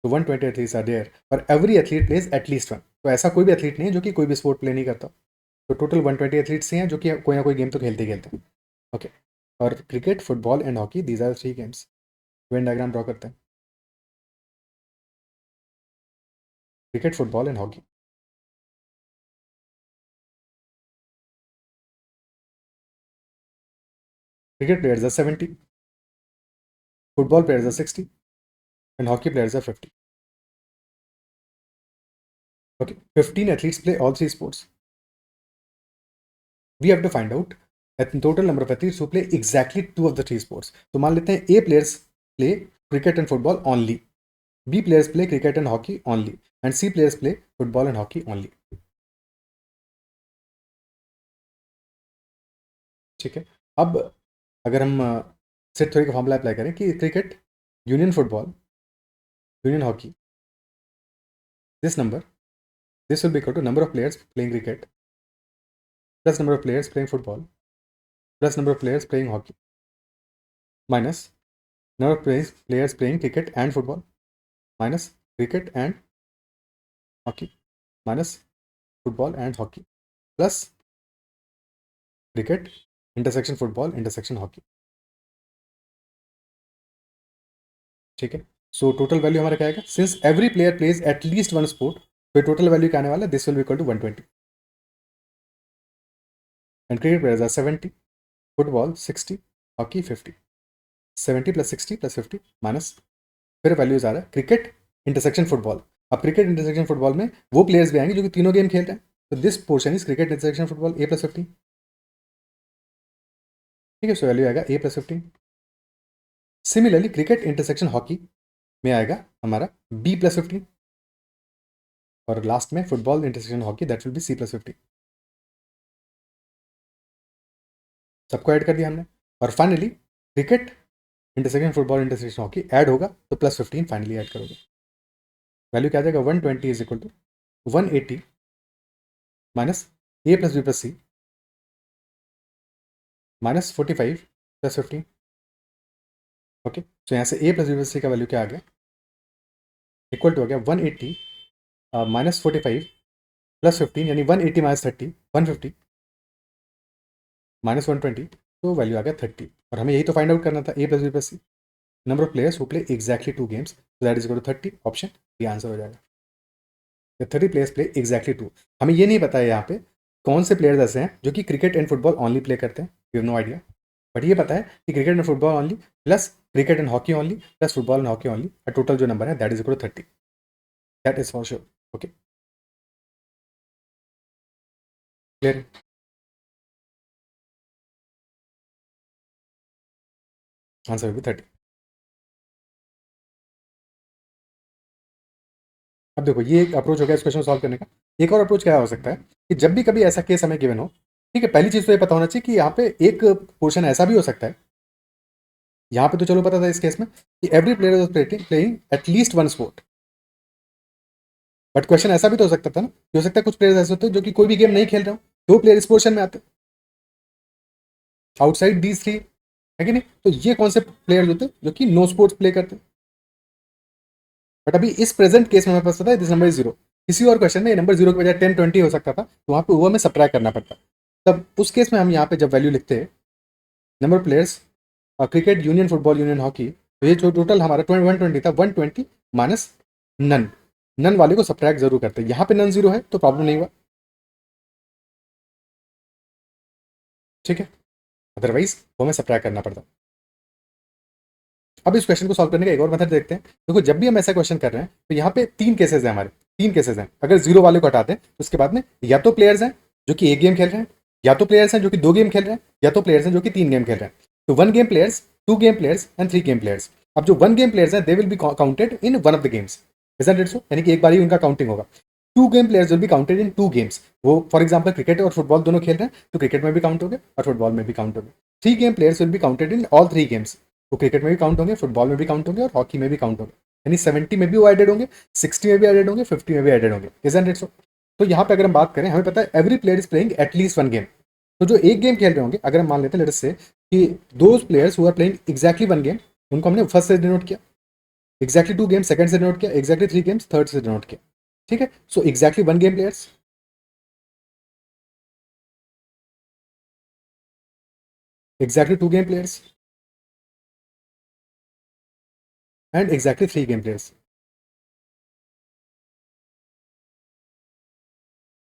तो 120 athletes are there, पर every athlete plays at least one. तो ऐसा कोई भी एथलीट नहीं है जो कि कोई भी स्पोर्ट प्ले नहीं करता। तो टोटल 120 एथलीट्स हैं जो कि कोई ना कोई गेम तो खेलते ही खेलते हैं, ओके। और cricket, football and hockey, these are three games. Venn diagram draw करते हैं, cricket, football and hockey. Cricket players are 70, football players are 60, and hockey players are 50. Okay, 15 athletes play all three sports. We have to find out the total number of athletes who play exactly two of the three sports. तो मान लेते हैं A players play cricket and football only, B players play cricket and hockey only, and C players play football and hockey only. ठीक है, अब अगर हम सेट थ्योरी का फॉर्मूला अप्लाई करें कि cricket, union football, union hockey, this number, this will be equal to number of players playing cricket plus number of players playing football plus number of players playing hockey minus number of players playing cricket and football minus cricket and hockey minus football and hockey plus cricket intersection football intersection hockey, ठीक है। सो टोटल वैल्यू हमारा क्या आएगा, since every player plays at least one sport, तो टोटल वैल्यू क्या आने वाला है, this will be equal to 120, and cricket players are 70, football 60, hockey 50, 70 + 60 + 50 minus, फिर वैल्यूज आ रहा है क्रिकेट इंटरसेक्शन फुटबॉल। अब क्रिकेट इंटरसेक्शन फुटबॉल में वो प्लेयर्स भी आएंगे जो कि तीनों गेम खेल रहे हैं, तो this portion is cricket intersection football A + 15। ठीक है, सो वैल्यू आएगा A + 15। Similarly cricket intersection hockey में आएगा हमारा B + 15, और लास्ट में football intersection hockey that will B C + 50। सबको ऐड कर दिया हमने, और finally cricket intersection football intersection hockey add होगा तो +15 फाइनली ऐड करोगे। वैल्यू क्या आ जाएगा, 120 is equal to 180 minus A + B + C minus 45 + 15। Okay, तो यहाँ से A + B + C का वैल्यू क्या आ गया, इक्वल टू हो गया 180 माइनस 45 + 15, यानी 180 माइनस 30 150 माइनस 120, तो वैल्यू आ गया 30। और हमें यही तो फाइंड आउट करना था, A + B + C, number of players who play exactly 2 games, so that is equal to 30, option ये आंसर हो जाएगा। 30 प्लेयर्स प्ले एग्जैक्टली 2। हमें ये नहीं पता है यहाँ पे कौन से प्लेयर्स ऐसे हैं जो कि cricket and football only play करते हैं, you have no idea, but ये पता है कि cricket and football only plus cricket and hockey only plus football and hockey only, total जो नंबर है that is equal to 30, that is for sure. Okay, clear, answer होगी 30। अब देखो ये एक अप्रोच हो गया इस क्वेश्चन सॉल्व करने का। एक और अप्रोच क्या हो सकता है कि जब भी कभी ऐसा केस हमें गिवन हो, ठीक है, पहली चीज तो ये पता होना चाहिए कि यहाँ पे एक पोर्शन ऐसा भी हो सकता है, यहाँ पे तो चलो पता था इस केस में कि every player is playing at least one sport, but question ऐसा भी तो हो सकता था ना, हो सकता है कुछ प्लेयर्स ऐसे होते हैं जो कि कोई भी गेम नहीं खेल रहे हो, दो प्लेयर इस पोर्शन में आते हैं आउटसाइड दीज थ्री, है कि नहीं, तो ये कौन से प्लेयर्स होते हैं जो कि नो स्पोर्ट्स प्ले करते हैं। बट अभी इस प्रेजेंट केस में हमें पता था दिस नंबर इज 0, किसी और क्वेश्चन में ये नंबर 0 के बजाय 10 20 हो सकता था, तो वहां पे वो हमें सब्ट्रैक्ट करना पड़ता, तब उस केस में हम यहाँ पे जब वैल्यू लिखते हैं number players cricket union football union hockey, तो ये जो टोटल हमारा 120 था, 120 माइनस नन, नन वाले को सब्ट्रैक्ट जरूर करते हैं, यहाँ पे नन 0 है तो प्रॉब्लम नहीं हुआ, ठीक है, अदरवाइज वो हमें सब्ट्रैक्ट करना पड़ता। अब इस क्वेश्चन को सॉल्व करने का एक और मेथड देखते हैं। देखो जब भी हम ऐसा क्वेश्चन कर रहे हैं तो यहाँ पे 3 केसेस हैं हमारे, 3 केसेस हैं, अगर 0 वाले को हटाते हैं तो उसके बाद में या तो प्लेयर्स हैं जो कि एक गेम खेल रहे हैं, या तो प्लेयर्स हैं जो कि 2 गेम खेल रहे हैं, या तो प्लेयर्स हैं जो कि 3 गेम खेल रहे हैं। तो 1 game players, 2 game players and 3 game players. अब जो 1 गेम प्लेयर्स हैं they will be counted in one of the games, isn't it so, यानी कि एक बार ही उनका काउंटिंग होगा। 2 game players will be counted in 2 games, वो फॉर एग्जाम्पल क्रिकेट और फुटबॉल दोनों खेल रहे हैं तो क्रिकेट में भी काउंट होंगे और फुटबॉल में भी काउंट होंगे। 3 game players will be counted in all 3 games, वो क्रिकेट में भी काउंट होंगे, फुटबॉल में भी काउंट होंगे और हॉकी में भी काउंट होंगे, यानी 70 में भी वो एडेड होंगे, 60 में भी एडेड होंगे, 50 में भी एडेड होंगे, इजंट इट सो। तो यहाँ पे अगर हम बात करें, हमें पता है every player is playing at least 1 game, तो जो एक गेम खेल रहे होंगे, अगर हम मान लेते हैं लेट अस से कि those players who are playing exactly 1 game, उनको हमने फर्स्ट से डिनोट किया, एग्जैक्टली 2 गेम सेकंड से डिनोट किया, एग्जैक्टली 3 गेम्स थर्ड से डिनोट किया, ठीक है। So exactly 1 game players, exactly 2 game players and exactly 3 game players.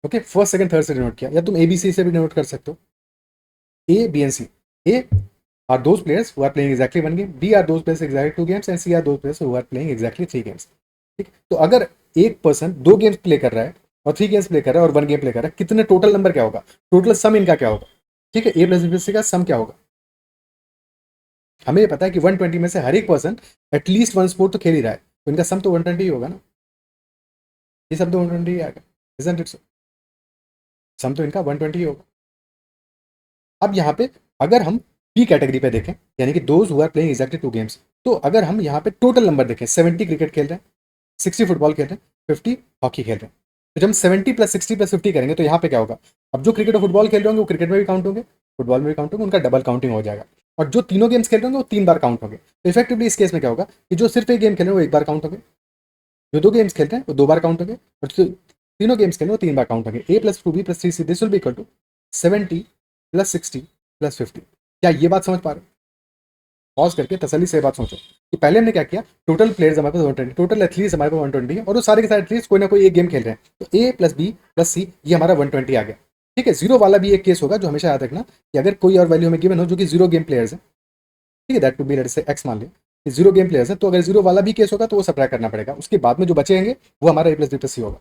Okay, first second third से डिनोट किया, या तुम ABC से भी डिनोट कर सकते हो, A, B and C. A are those players who are playing exactly 1 game. B are those players exactly 2 games, and C are those players who are playing exactly 3 games. ठीक, तो अगर एक पर्सन 2 गेम्स प्ले कर रहा है और 3 गेम्स प्ले कर रहा है और 1 गेम प्ले कर रहा है, कितने टोटल नंबर क्या होगा, टोटल सम इनका क्या होगा, ठीक है, A + B + C का सम क्या होगा। हमें ये पता है कि 120 में से हर एक पर्सन एटलीस्ट 1 स्पोर्ट तो खेल ही रहा है, तो इनका सम तो 120 ही होगा ना, ये सब तो 120 ही आएगा, इजंट इट सो, सम तो इनका 120 ही होगा। अब यहाँ पे अगर हम बी कैटेगरी पे देखें, यानी कि those who are playing exactly 2 games, तो अगर हम यहाँ पे टोटल नंबर देखें, 70 क्रिकेट खेल रहे हैं, 60 फुटबॉल खेल रहे हैं, 50 हॉकी खेल रहे हैं, तो जब हम 70 + 60 + 50 करेंगे तो यहाँ पे क्या होगा, अब जो क्रिकेट और फुटबॉल खेल रहे होंगे वो क्रिकेट में भी काउंट होंगे, फुटबॉल में भी काउंट होंगे, उनका डबल काउंटिंग हो जाएगा, और जो तीनों गेम्स खेल रहे होंगे वो 3 बार काउंट होंगे। तो इफेक्टिवली इस केस में क्या होगा कि जो सिर्फ एक गेम खेल रहे हैं वो 1 बार काउंट होंगे, जो 2 गेम्स खेलते हैं वो 2 बार काउंट होंगे, और जो तीनों गेम्स खेल रहे हैं वो 3 बार काउंट होंगे। A + 2B + 3C this will be equal to 70 + 60 + 50। क्या ये बात समझ पा रहे हो, पॉज करके तसल्ली से बात सोचो कि पहले हमने क्या किया, टोटल प्लेयर्स हमारे पास 120, टोटल एथलीट्स हमारे पास 120 है, और वो सारे के सारे एथलीट्स कोई ना कोई एक गेम खेल रहे हैं, तो A + B + C ये हमारा 120 आ गया, ठीक है। 0 वाला भी एक केस होगा जो हमेशा याद रखना कि अगर कोई और वैल्यू हमें गिवन हो जो कि 0 गेम प्लेयर्स है, ठीक है, that would be let's say x मान लिया कि 0 गेम प्लेयर्स है, तो अगर 0 वाला भी केस होगा तो वो सब्ट्रैक्ट करना पड़ेगा, उसके बाद में जो बचेंगे वो हमारा a plus b plus c होगा।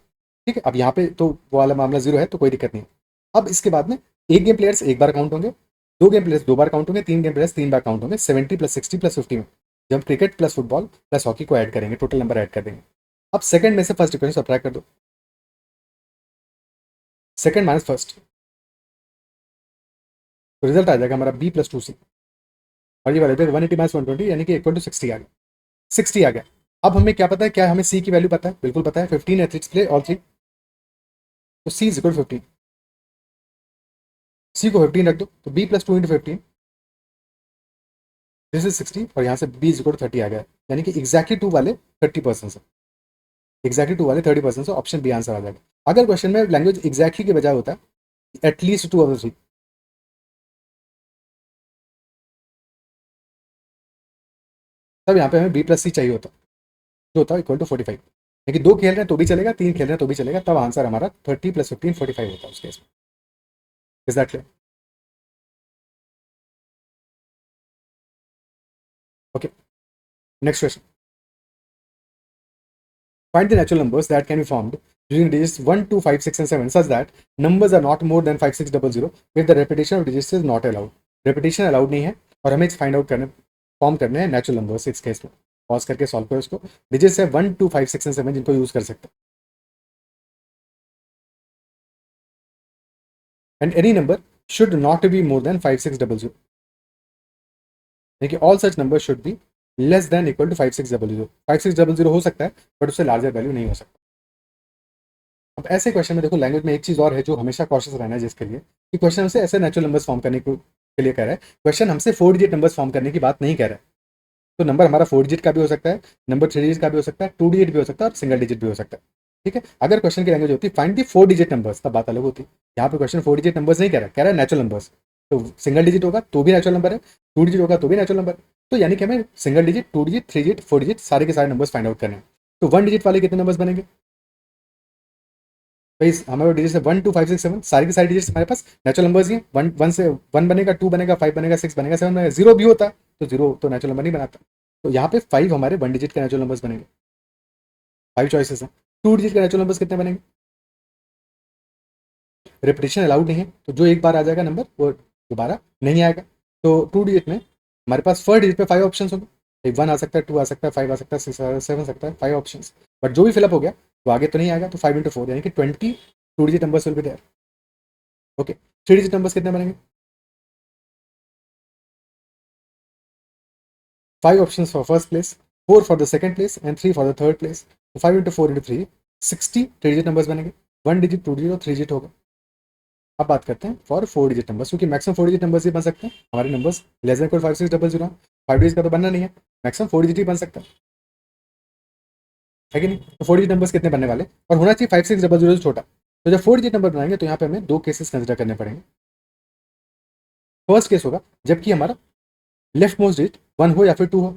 ठीक है, अब यहाँ पे तो वो वाला मामला 0 है तो कोई दिक्कत नहीं है। अब इसके बाद में एक गेम प्लेयर्स एक बार काउंट होंगे, 2 गेम प्लेयर्स 2 बार काउंट होंगे, 3 गेम प्लेयर्स 3 बार काउंट होंगे, 70 प्लस 60 प्लस 50 में जब हम cricket plus football plus hockey को ऐड करेंगे, टोटल नंबर ऐड कर देंगे। अब सेकंड में से फर्स्ट इक्वेशन सब्ट्रैक्ट कर दो, सेकंड माइनस फर्स्ट, तो रिजल्ट आ जाएगा हमारा b प्लस 2c, और ये वाला 180 माइनस 120 यानी कि इक्वल टू 60 आ गया, 60 आ गया। अब हमें क्या पता है, क्या हमें c की वैल्यू पता है? बिल्कुल पता है, 15 एथलीट्स प्ले ऑल 3, तो c is equal to 15, c को 15 रख दो तो b plus 2 into 15, this is 60, और यहाँ से b इज इक्वल टू 30 आ गया, यानी कि एग्जैक्टली 2 वाले 30% है, एग्जैक्टली 2 वाले 30% से ऑप्शन बी आंसर आ जाएगा। अगर क्वेश्चन में लैंग्वेज एग्जैक्टली के बजाय होता है एटलीस्ट 2 ऑफ द 3, तब यहाँ पे हमें b प्लस सी चाहिए होता, जो होता है इक्वल टू 45। लेकिन 2 खेल रहे हैं तो भी चलेगा, 3 खेल रहे हैं तो भी चलेगा, तब आंसर हमारा 30 प्लस 15 45 होता है उस केस में। Is that clear? Okay, next question, find the natural numbers that can be formed using digits 1 2 5 6 and 7 such that numbers are not more than 5600 if the repetition of digits is not allowed। repetition allowed नहीं है और हमें फाइंड आउट करने फॉर्म करने हैं नेचुरल नंबर्स। इस केस में पॉज करके सॉल्व करो इसको। डिजिट्स है 1 2 5 6 एंड 7 जिनको यूज कर सकते हैं, and any number should not be more than 5600, यानी कि all such number should be less than equal to 5600। 5600 हो सकता है बट उससे लार्जर वैल्यू नहीं हो सकता। अब ऐसे क्वेश्चन में देखो, लैंग्वेज में एक चीज़ और है जो हमेशा कॉशियस रहना है, जिसके लिए कि क्वेश्चन हमसे ऐसे नेचुरल नंबर्स फॉर्म करने के लिए कह रहा है, क्वेश्चन हमसे 4 डिजिट नंबर्स फॉर्म करने की बात नहीं कह रहा है। तो नंबर हमारा 4 डिजिट का भी हो सकता है, नंबर 3 डिजिट का भी हो सकता है, 2 डिजिट भी हो सकता है और सिंगल डिजिट भी हो सकता है। ठीक है, अगर क्वेश्चन की लैंग्वेज होती फाइंड दी 4 डिजिट नंबर्स, तब बात अलग होती। यहाँ पे क्वेश्चन 4 डिजिट नंबर्स नहीं कह रहा है नेचुरल नंबर्स। तो सिंगल डिजिट होगा तो भी नेचुरल नंबर है, 2 डिजिट होगा तो भी नेचुरल नंबर है। तो यानी कि हमें single digit, 2 digit, 3 digit, 4 digit सारे के सारे नंबर्स फाइंड आउट करने हैं। तो 1 डिजिट वाले कितने नंबर्स बनेंगे भाई? हमारे डिजिट है 1 2 5 6 7, सारी की सारी डिजिट्स हमारे पास नेचुरल नंबर्स ही हैं। 1 से 1 बनेगा, 2 बनेगा, 5 बनेगा, 6 बनेगा, 7 बनेगा, 0 भी होता है तो 0 तो नेचुरल नंबर नहीं बनाता। तो यहाँ पे 5 हमारे 1 डिजिट के नेचुरल नंबर्स बनेंगे, 5 चॉइसेस हैं। 2 डिजिट के नेचुरल नंबर्स कितने बनेंगे? रिपीटिशन अलाउड नहीं है, तो जो एक बार आ जाएगा नंबर वो दोबारा नहीं आएगा। तो 2 डिजिट में हमारे पास फर्स्ट डिजिट पे 5 ऑप्शन होंगे, 1 आ सकता है, 2 आ सकता है, 5 आ सकता है, 6 आ 7 सकता है, 5 ऑप्शन। बट जो भी फिलअप हो गया वो आगे तो नहीं आएगा, तो 5 इंटू 4 यानी कि 20 2 digit numbers will be there. Okay, 3 digit numbers कितने बनेंगे? 5 options for first place, 4 for the second place and 3 for the third place। तो 5 इंटू 4 इंटू 3 60 3 डिजिट नंबर्स बनेंगे, 1 डिजिट, 2 डिजिट और 3 डिजिट होगा। अब बात करते हैं फॉर 4 डिजिट नंबर्स, क्योंकि मैक्सिमम 4 डिजिट नंबर्स ही बन सकते हैं हमारे नंबर्स, लेस देन 5600। 5 डिजिट का तो बनना नहीं है, मैक्सिमम 4 डिजिट ही बन सकता है कि नहीं? तो 4 डिजिट नंबर्स कितने बनने वाले, और होना चाहिए 5600 से छोटा। तो जब 4 डिजिट नंबर बनाएंगे तो यहाँ पे हमें 2 केसेस कंसिडर करने पड़ेंगे। फर्स्ट केस होगा जबकि हमारा लेफ्ट मोस्ट डिजिट 1 हो या फिर 2 हो,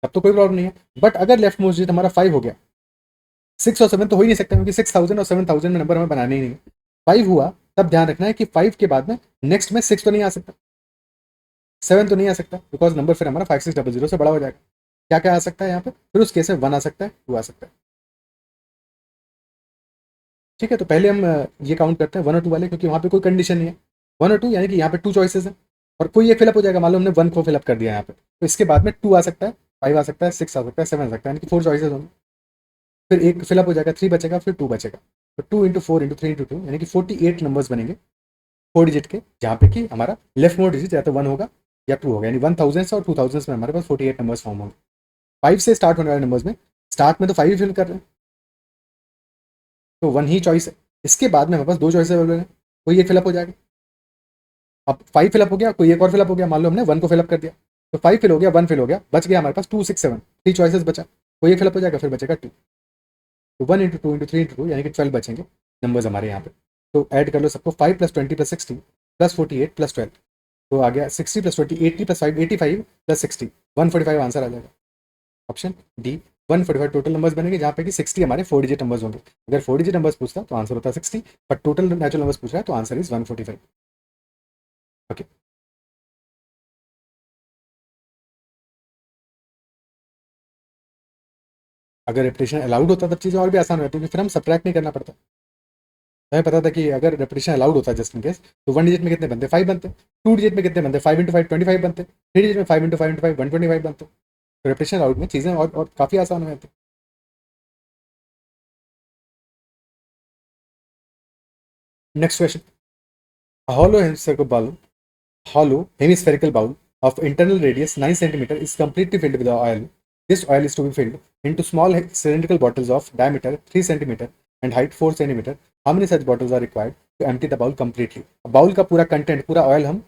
तब तो कोई प्रॉब्लम नहीं है। बट अगर लेफ्ट मोस्ट डिजिट हमारा 5 हो गया, 6 और 7 तो हो ही नहीं सकता, क्योंकि 6000 और 7000 में नंबर हमें बनाने ही नहीं है। 5 हुआ तब ध्यान रखना है कि 5 के बाद में नेक्स्ट में 6 तो नहीं आ सकता, 7 तो नहीं आ सकता, बिकॉज नंबर फिर हमारा 5600 से बड़ा हो जाएगा। क्या क्या आ सकता है यहाँ पे? फिर उस केस में 1 आ सकता है, 2 आ सकता है। ठीक है, तो पहले हम ये काउंट करते हैं 1 और 2 वाले, क्योंकि वहाँ पे कोई कंडीशन नहीं है। 1 और 2 यानी कि यहाँ पे 2 चॉइसेस हैं और कोई एक फिलअप हो जाएगा। मान लो हमने 1 को फिलअप कर दिया यहाँ पे, तो इसके बाद में 2 आ सकता है, 5 आ सकता है, 6 आ सकता है, 7 आ सकता है, यानी कि 4 चॉइसेस होंगे। फिर एक फिलअप हो जाएगा, 3 बचेगा, फिर 2 बचेगा। तो 2 इंटू 4 इंटू 3 इंटू 2 यानी कि 48 नंबर्स बनेंगे 4 डिजिट के, जहाँ पे कि हमारा लेफ्ट मोस्ट डिजिट या तो 1 होगा या 2 होगा, यानी 1000 और 2000 में हमारे पास 48 नंबर्स फॉर्म होंगे। 5 से स्टार्ट होने वाले नंबर्स में स्टार्ट में तो 5 ही फिल कर रहे हैं, तो 1 ही चॉइस है। इसके बाद में हमारे पास 2 चॉइस अवेलेबल है, कोई एक फिलअप हो जाएगा। अब 5 फिलअप हो गया, कोई एक और फिलअप हो गया। मान लो हमने 1 को फिलअप कर दिया, तो 5 फिल हो गया, 1 फिल हो गया, बच गया हमारे पास 2 6 7, 3 चॉइसेस बचा, कोई एक फिलअप हो जाएगा, फिर बचेगा 2। तो 1 इंटू 2 इंटू 3 इंटू 2 यानी कि 12 बचेंगे नंबर्स हमारे यहाँ पे। तो ऐड कर लो सबको, 5 प्लस 20 प्लस 60 प्लस 48 प्लस 12, तो आ गया 60 प्लस 20 80 प्लस 5 85 प्लस 60 145 आंसर आ जाएगा। ऑप्शन डी 145 टोटल नंबर्स बनेंगे, जहाँ पे कि 60 हमारे 4 डिजिट नंबर्स होंगे। अगर 4 डिजिट नंबर्स पूछता तो आंसर होता 60, बट टोटल नेचुरल नंबर्स पूछ रहा है तो आंसर इज 145। ओके। अगर रेपिटेशन अलाउड होता तब चीज़ें और भी आसान रहती, क्योंकि फिर हम सब्ट्रैक्ट नहीं करना पड़ता। हमें पता था कि अगर रेपिटेशन अलाउड होता जस्ट इन केस, तो 1 डिजिट में कितने बनते, 5 बनते। 2 डिजिट में कितने बनते, 5 इंटू 5 25 बनते। 3 डिजिट में 5 इंटू 5 इंटू 5 125 बनते। तो रेपिटेशन अलाउड में चीज़ें और काफ़ी आसान हो जाती। Next question, hollow hemispherical bowl, hollow hemispherical bowl of internal radius 9 centimeter is completely filled with oil. This oil is to be filled into small cylindrical bottles of diameter 3 centimeter and height 4 centimeter. How many such bottles are required to empty the bowl completely? Bowl का पूरा कंटेंट, पूरा ऑयल हम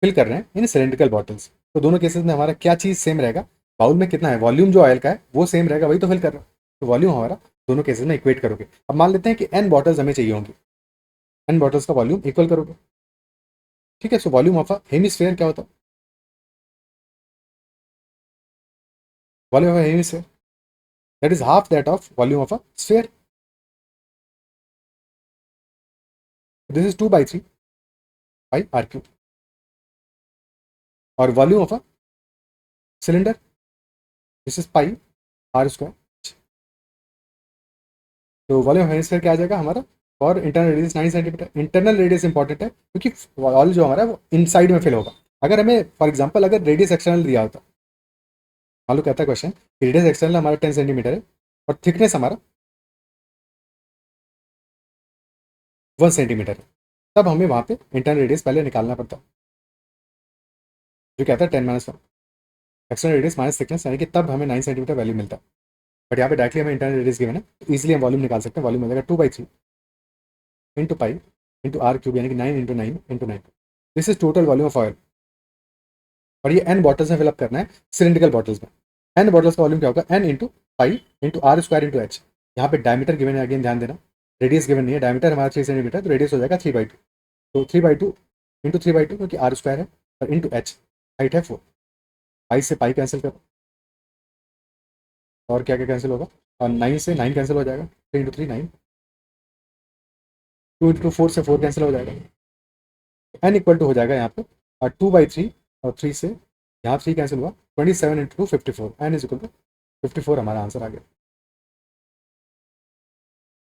फिल कर रहे हैं इन सिलेंड्रिकल बॉटल्स। तो दोनों केसेस में हमारा क्या चीज़ सेम रहेगा, बाउल में कितना है वॉल्यूम जो ऑयल का है वो सेम रहेगा, वही तो फिल कर रहा है। तो वॉल्यूम हमारा दोनों केसेस में इक्वेट करोगे। अब मान लेते हैं कि एन बॉटल्स हमें चाहिए होंगी, एन बॉटल्स का वॉल्यूम इक्वल करोगे। ठीक है, so volume of a hemisphere क्या होता है, volume of a hemisphere that is half that of volume of a sphere. This is 2/3 by R cube. और volume of a cylinder this is pi R square. तो वॉल्यूम ऑफ हेमिस्फीयर क्या आ जाएगा हमारा, और internal radius 9 centimetre. Internal radius important है क्योंकि ऑयल जो हमारा है वो इनसाइड में फिल होगा। अगर हमें फॉर एग्जांपल अगर रेडियस एक्सटर्नल दिया होता, मान लो कहता है क्वेश्चन कि रेडियस एक्सटर्नल हमारा 10 सेंटीमीटर है और थिकनेस हमारा 1 सेंटीमीटर है, तब हमें वहाँ पे इंटरनल रेडियस पहले निकालना पड़ता, जो कहता है 10-1 एक्सटर्नल रेडियस माइनस थिकनेस, यानी कि तब हमें 9 सेंटीमीटर वैल्यू मिलता है। बट यहाँ पे डायरेक्टली हमें इंटरनल रेडियस गिवन है, तो ईजिली हम वॉल्यूम निकाल सकते हैं। वॉल्यूम हो जाएगा 2/3 into pi into R cube, यानी कि 9 into 9 into 9। This is total volume of oil. और ये एन बॉटल्स में फिलअप करना है, सिलेंड्रिकल बॉटल्स में। एन बॉटल्स का वॉल्यूम क्या होगा, N into pi into R square into H. यहाँ पे डायमीटर गिवन है, अगेन ध्यान देना, रेडियस गिवन नहीं है। डायमीटर हमारा 3 सेंटीमीटर, तो रेडियस हो जाएगा 3/2। तो 3/2 इंटू 3/2 क्योंकि आर स्क्वायर है, और इंटू एच हाइट है 4। पाई से पाई कैंसिल करो, और क्या क्या कैंसिल होगा, और 9 से 9 कैंसिल हो जाएगा, 3 इंटू 3 9, 2 इंटू 4 से 4 कैंसिल हो जाएगा। एन इक्वल टू हो जाएगा यहाँ पे, और 2/3 और 3 से यहाँ 3 कैंसिल हुआ, 27 into 2 54। N is equal to 54 हमारा आंसर आ गया।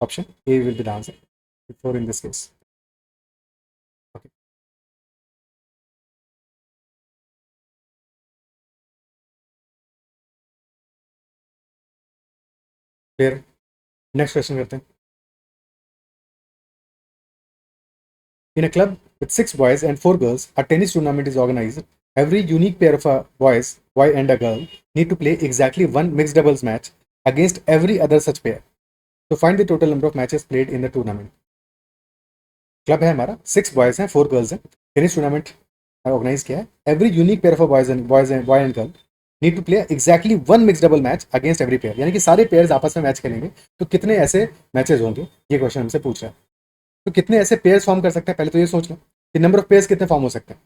Option A will be the answer, 54 in this case. Okay, फिर नेक्स्ट क्वेश्चन करते हैं। In a club with 6 boys and 4 girls, a tennis tournament is organized. Every unique pair of boy and a girl, need to play exactly one mixed doubles match against every other such pair. So find the total number of matches played in the tournament. Club है हमारा, 6 बॉयज हैं 4 गर्ल्स हैं, टेनिस टूर्नामेंट ऑर्गेनाइज किया है। Every unique pair of boy and girl need to play exactly one mix double match against every pair, यानी कि सारे पेयर्स आपस में मैच खेलेंगे। तो कितने ऐसे मैचेस होंगे, ये क्वेश्चन हमसे पूछ रहा है। तो कितने ऐसे पेयर्स फॉर्म कर सकते हैं, पहले तो ये सोच लें कि नंबर ऑफ पेयर्स कितने फॉर्म हो सकते हैं।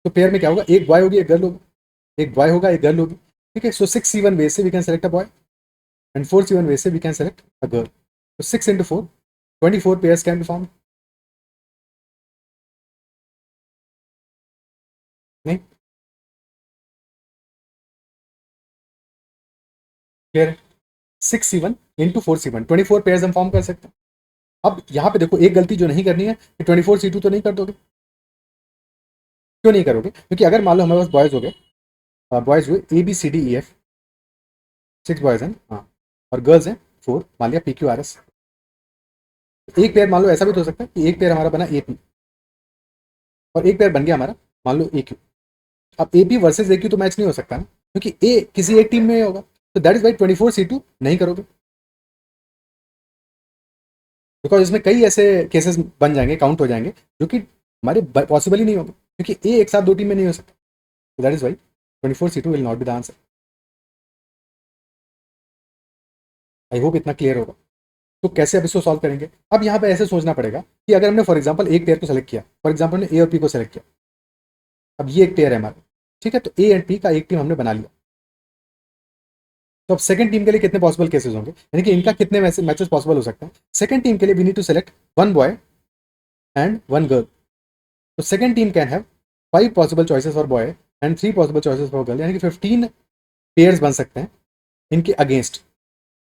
तो पेयर में क्या होगा, एक बॉय होगी एक गर्ल होगी, एक बॉय होगा एक गर्ल होगी। ठीक है, सो 6 C1 वे से we can select a boy and 4 C1 way से we can select a girl. तो 6 into 4 24 pairs can be form. नहीं क्लियर है, 6 C1 इंटू 4 C1 24 पेयर्स हम फॉर्म कर सकते हैं। अब यहाँ पे देखो, एक गलती जो नहीं करनी है कि 24 C2 तो नहीं कर दोगे। क्यों नहीं करोगे, क्योंकि अगर मान लो हमारे पास बॉयज हो गए, बॉयज हुए ABCDEF, 6 बॉयज हैं, हाँ, और गर्ल्स हैं 4, मान लिया PQRS। एक पेयर मान लो ऐसा भी तो हो सकता है कि एक पेयर हमारा बना AP और एक पेयर बन गया हमारा मान लो AQ। अब AP वर्सेज AQ तो मैच नहीं हो सकता ना, क्योंकि ए किसी एक टीम में होगा। तो दैट इज वाई 24 C2 नहीं करोगे, बिकॉज इसमें कई ऐसे केसेस बन जाएंगे, काउंट हो जाएंगे, जो कि हमारे पॉसिबल ही नहीं होंगे, क्योंकि ए एक साथ दो टीम में नहीं हो सकता। तो that is why 24 C2 will not be the answer. I hope इतना क्लियर होगा। तो कैसे अब इसको सॉल्व करेंगे, अब यहाँ पे ऐसे सोचना पड़ेगा कि अगर हमने फॉर एग्जाम्पल एक पेयर को सेलेक्ट किया, फॉर एग्जाम्पल ने ए और पी को सेलेक्ट किया, अब ये एक पेयर है हमारा, ठीक है, तो ए एंड पी का एक टीम हमने बना लिया। तो अब सेकंड टीम के लिए कितने पॉसिबल केसेस होंगे, यानी कि इनका कितने मैचेस पॉसिबल हो सकते हैं। सेकंड टीम के लिए we need to select one boy and one girl. तो second team can have 5 possible choices for boy and 3 possible choices for girl, यानी कि 15 पेयर्स बन सकते हैं इनके अगेंस्ट,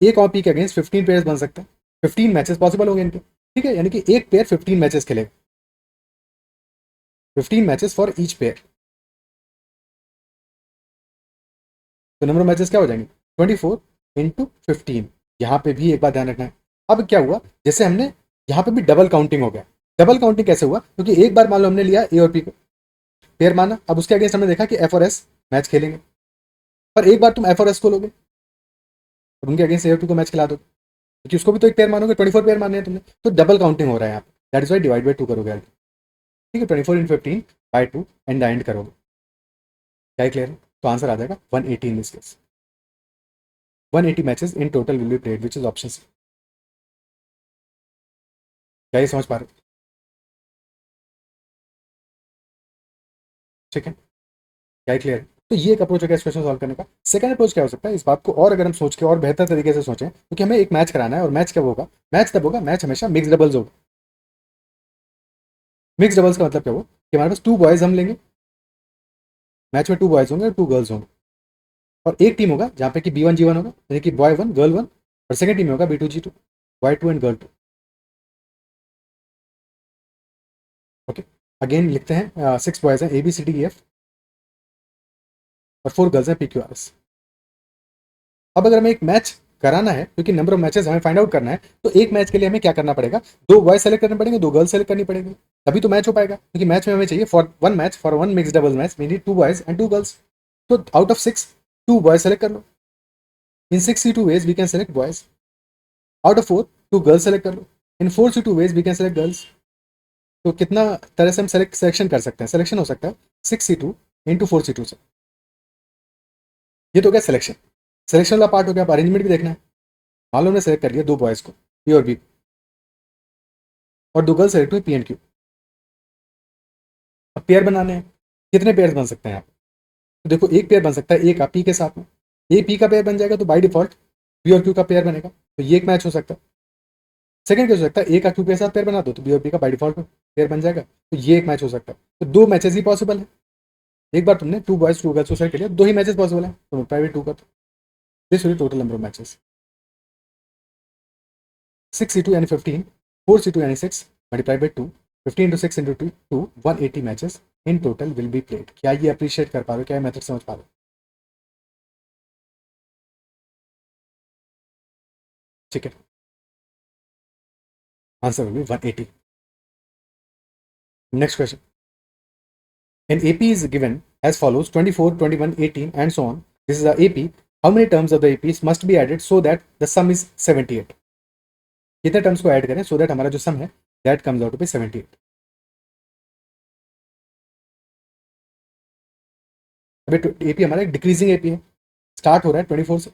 एक और पी के अगेंस्ट 15 पेयर्स बन सकते हैं, 15 मैचेस पॉसिबल होंगे इनके, ठीक है, यानी कि एक पेयर 15 मैचेस खेलेगा, 15 मैचेस फॉर ईच पेयर। तो नंबर ऑफ मैचेस क्या हो जाएंगे 24 इंटू 15। यहाँ पे भी एक बार ध्यान रखना है। अब क्या हुआ, जैसे हमने यहाँ पे भी डबल काउंटिंग हो गया। डबल काउंटिंग कैसे हुआ, क्योंकि एक बार मान लो हमने लिया ए और पी को, पेयर माना, अब उसके अगेंस्ट हमने देखा कि एफ और एस मैच खेलेंगे, पर एक बार तुम एफ और एस को लोगे, अब उनके अगेंस्ट ए और पी को मैच खिला दो, क्योंकि उसको भी तो एक पेयर मानोगे, 24 पेयर मानने हैं तुमने, तो डबल काउंटिंग हो रहा है यहाँ पे, that is why divide by 2 करोगे, ठीक है, 24 in 15 by 2 and the end करोगे, क्या क्लियर है? तो आंसर आ जाएगा 180 in this case, 180 matches in total will be played, which is option C. क्या ये समझ पा रहे हो? ठीक है, क्या क्लियर है? तो ये एक अप्रोच है इस क्वेश्चन सॉल्व करने का। सेकंड अप्रोच क्या हो सकता है, इस बात को और अगर हम सोच के और बेहतर तरीके से सोचें, क्योंकि हमें एक मैच कराना है, और मैच कब होगा, मैच तब होगा, मैच हमेशा मिक्स डबल्स होगा। मिक्स डबल्स का मतलब क्या हुआ कि हमारे पास 2 बॉयज हम लेंगे, मैच में 2 बॉयज होंगे और 2 गर्ल्स होंगे, और एक टीम होगा जहाँ पे कि B1 G1 होगा, यानी कि बॉय 1 गर्ल 1, और सेकंड टीम में होगा B2 G2, boy 2 and girl 2। Okay, again लिखते हैं, 6 बॉयज हैं ABCDEF, और 4 गर्ल्स हैं PQRS। अब अगर हमें एक मैच कराना है, क्योंकि नंबर ऑफ मैचेस हमें फाइंड आउट करना है, तो एक मैच के लिए हमें क्या करना पड़ेगा, 2 बॉयज सेलेक्ट करने पड़ेंगे, 2 गर्ल्स सेलेक्ट करनी पड़ेगी, तभी तो मैच हो पाएगा, क्योंकि मैच में हमें चाहिए for one match, for one mix double match we need 2 boys and 2 girls. तो आउट ऑफ 6 2 बॉयज सेलेक्ट कर लो, in 6 ways we can select boys, out of 4 2 girls select कर लो, in 4 ways we can select girls. तो कितना तरह से हम सिलेक्शन कर सकते हैं, सिलेक्शन हो सकता है 6C2 इंटू 4C2 से। ये तो क्या सिलेक्शन, सिलेक्शन वाला पार्ट हो गया। अब अरेंजमेंट भी देखना है, मान लो हमने सेलेक्ट कर लिया 2 बॉयज को पी और बी, और 2 गर्ल्स सेलेक्ट हुई P एंड Q। अब पेयर बनाने हैं, कितने पेयर बन सकते हैं आप, तो देखो एक पेयर बन सकता है ए का पी के साथ में, ए पी का पेयर बन जाएगा तो बाई डिफॉल्ट बी और क्यू का पेयर बनेगा, तो ये एक मैच हो सकता है। सेकंड क्या हो सकता है, ए का क्यू के साथ पेयर बना दो तो बी और पी का बाई डिफॉल्ट पेयर बन जाएगा, तो ये एक मैच हो सकता है। तो 2 मैचेस ही पॉसिबल है, एक बार तुमने 2 बॉयज 2 गर्ल्स को सेलेक्ट कर लिया, 2 ही मैचेस पॉसिबल है, तो प्राइवेट 2 कर दो, this will total number of matches 6C2 यानी 15, 4C2 यानी 6 multiply by 2, 15 into 6 into 2 2 180 matches in total will be played. क्या ये अप्रिशिएट कर पा रहे हो, क्या मेथड समझ पा रहे हो? ठीक है, answer will be 180। Next question, an AP is given as follows 24, 21, 18 and so on. This is a AP. How many terms of the APs must be added so that the sum is 78? कितने टर्म्स को ऐड करें सो दैट हमारा जो सम है that comes out to be 78? अभी एपी हमारा एक डिक्रीजिंग एपी है, स्टार्ट हो रहा है 24 से,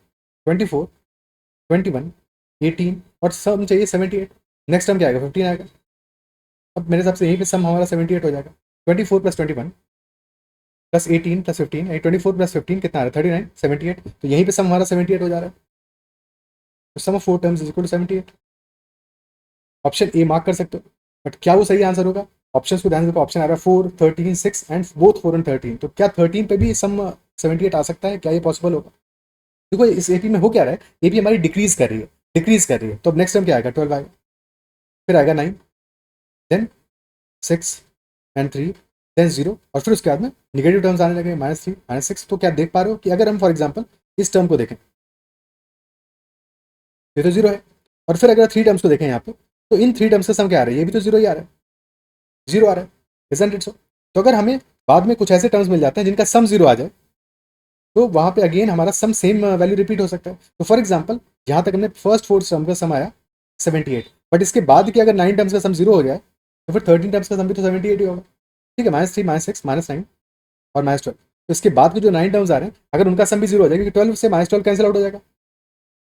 24, 21, 18 और सम चाहिए 78। नेक्स्ट टर्म क्या आएगा 15 आएगा। अब मेरे हिसाब से यहीं पे सम हमारा 78 हो जाएगा, 24 प्लस 21 प्लस 18 प्लस 15, 24 प्लस 15 कितना आ रहा है 39, 78, तो यहीं पे सम हमारा 78 हो जा रहा है। तो sum of 4 terms is equal to 78। Option A mark कर सकते हो, बट क्या वो सही आंसर होगा? ऑप्शन को ध्यान से देखो, ऑप्शन आ रहा है 4, 13, 6 एंड बोथ 4 एंड 13, तो क्या 13 पे भी सम 78 आ सकता है, क्या ये पॉसिबल होगा? देखो इस एपी में हो क्या रहा है, एपी हमारी डिक्रीज कर रही है, डिक्रीज कर रही है, तो अब नेक्स्ट टाइम क्या आएगा 12 आएगा, फिर आएगा 9, देन 6 एंड 3, देन 0, और फिर उसके बाद में निगेटिव टर्म्स आने लगे -3, -6। तो क्या देख पा रहे हो कि अगर हम फॉर एग्जाम्पल इस टर्म को देखें, ये तो 0 है, और फिर अगर 3 टर्म्स को देखें यहाँ पे, तो इन 3 टर्म्स का सम क्या आ रहा है, ये भी तो 0 ही आ रहा है, 0 आ रहा है, इजंट इट सो? तो अगर हमें बाद में कुछ ऐसे टर्म्स मिल जाते हैं जिनका सम 0 आ जाए, तो वहाँ पे अगेन हमारा सम सेम वैल्यू रिपीट हो सकता है। तो फॉर एग्जाम्पल यहाँ तक हमने फर्स्ट 4 टर्म का सम आया 78, बट इसके बाद की अगर 9 टर्म्स का सम 0 हो जाए, तो फिर 13 टर्म्स का सम भी तो 78 ही होगा, ठीक है, -3, -6, -9 और -12। तो इसके बाद के जो 9 टर्म्स आ रहे हैं, अगर उनका सम भी 0 हो जाएगा, क्योंकि 12 से -12 कैंसिल आउट हो जाएगा,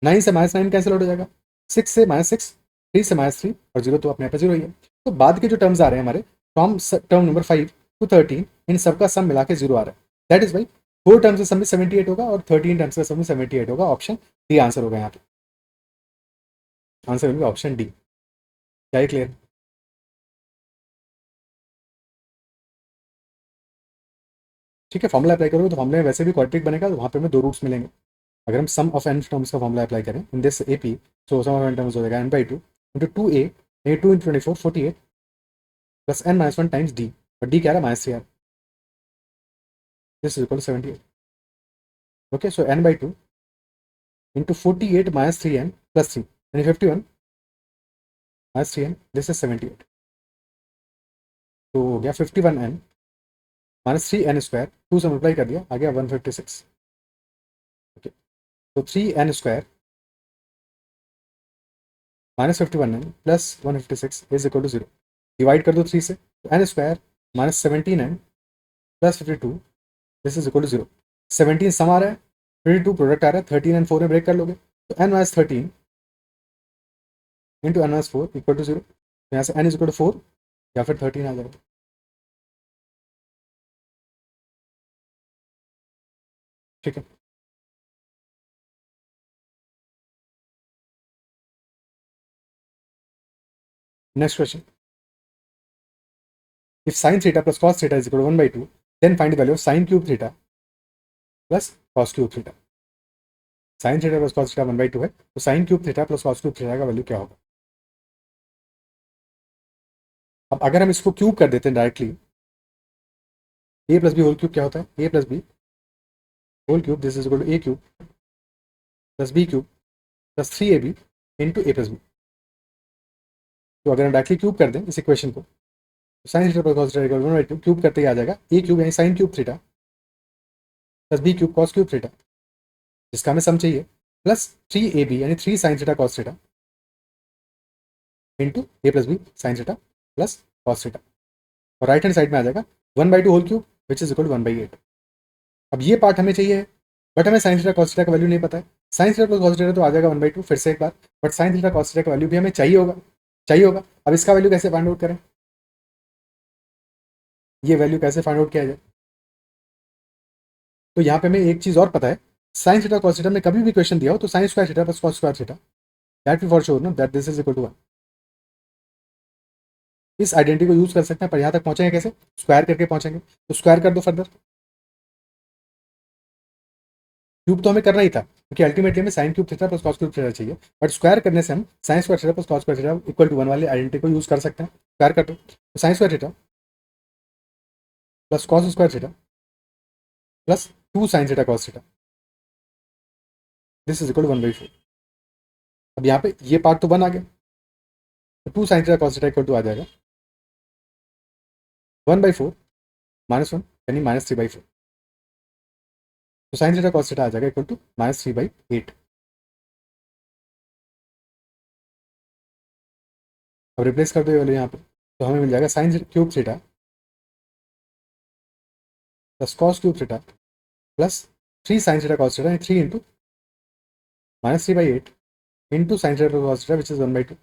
9 से -9 कैंसिल आउट हो जाएगा, 6 से -6, 3 से -3 और 0 तो अपने यहाँ पे 0 ही है। तो बाद के जो टर्म्स आ रहे हैं हमारे फ्रॉम टर्म नंबर 5 टू 13, इन सबका सम मिला के 0 आ रहा है, दैट इज वाई 4 टर्म्स का सम भी 78 होगा और 13 टर्म्स का सम भी 78 होगा। ऑप्शन डी आंसर होगा यहाँ पे, आंसर होगा ऑप्शन डी। क्या ये क्लियर? ठीक है, फॉर्मूला अप्लाई करोगे तो फॉर्मूले में वैसे भी क्वाड्रेटिक बनेगा, तो वहाँ पे हमें 2 रूट्स मिलेंगे। अगर हम सम ऑफ एन टर्म्स का फॉर्मूला अप्लाई करें in this A P, so sum of N terms हो जाएगा N by two into two A 2 into 24 48 plus N minus one times D, और डी क्या रहा minus 3 this is equal to 78। Okay, so N by two into 48 minus 3n plus 3 यानी 51 माइनस 3n, दिस इज 78। तो हो गया 51n माइनस 3n स्क्वायर, 2 से मल्टीप्लाई कर दिया, आ गया 156। ओके, तो 3n square minus 51n plus 156 is equal to 0। Divide कर दो 3 से, तो N square minus 17n plus 52 this is equal to 0। 17 sum आ रहा है, 52 प्रोडक्ट आ रहा है, 13 एंड 4 में ब्रेक कर लोगे, तो n minus 13 into N minus 4 equal to 0। यहाँ से n इज इक्वल टू 4 या फिर 13 आ जाएगा। ठीक है, next question, if sin theta plus cos theta is equal to 1 by 2, then find the value of sin cube theta plus cos cube theta। sin theta plus cos theta 1 by 2 है, तो sin cube theta plus cos cube theta का वैल्यू क्या होगा। अब अगर हम इसको क्यूब कर देते हैं directly, a plus B whole cube क्या होता है, a plus B whole cube this is equal to a cube plus b cube plus 3ab into a plus B. तो अगर हम डायरेक्टली क्यूब कर दें इस इक्वेशन को, तो sine theta plus cos theta 1 by 2 cube करते ही आ जाएगा a क्यूब यानी sine cube theta plus b cube cos cube theta, जिसका हमें सम चाहिए, प्लस 3ab यानी 3 sine theta cos theta into a plus b sine theta plus cos theta, और राइट हैंड साइड में आ जाएगा 1 by 2 whole cube which is equal to 1 by 8। अब ये पार्ट हमें चाहिए है, बट हमें साइन थीटा कॉस थीटा का वैल्यू नहीं पता है। Sine theta plus cos theta तो आ जाएगा 1 बाई 2 फिर से एक बार, but sine theta cos theta का वैल्यू भी हमें चाहिए होगा। अब इसका वैल्यू कैसे फाइंड आउट करें, ये वैल्यू कैसे फाइंड आउट किया जाए। तो यहाँ पे हमें एक चीज़ और पता है, साइन थीटा कॉस थीटा में कभी भी क्वेश्चन दिया हो तो sine square theta plus cos square theta, that we for sure know that this is equal to 1। इस आइडेंटिटी को यूज कर सकते हैं, पर यहाँ तक पहुंचेंगे कैसे, स्क्वायर करके पहुंचेंगे। तो स्क्वायर कर दो फर्दर, क्यूब तो हमें करना ही था क्योंकि अल्टीमेटली हमें sine cube theta plus cos cube theta चाहिए, बट स्क्वायर करने से हम sine square theta plus cos square theta equal to 1 वाली आइडेंटिटी को यूज कर सकते हैं। स्क्वायर कर दो, तो sine square theta plus cos square theta plus 2 sine theta cos theta this is equal to 1 by 4। अब यहाँ पे ये पार्ट तो 1 आ गया, तो 2 sine theta cos theta equal to आ जाएगा 1 बाई 4 माइनस 1 यानी माइनस 3 बाई 4। तो साइन थीटा कॉस थीटा आ जाएगा इक्वल टू माइनस 3 बाई 8। अब रिप्लेस कर दो ये वाले यहाँ पे, तो हमें मिल जाएगा sign cube theta plus cos cube theta plus 3 sine theta cos theta 3 into minus 3 by 8 into sine theta cos theta which is 1 by 2।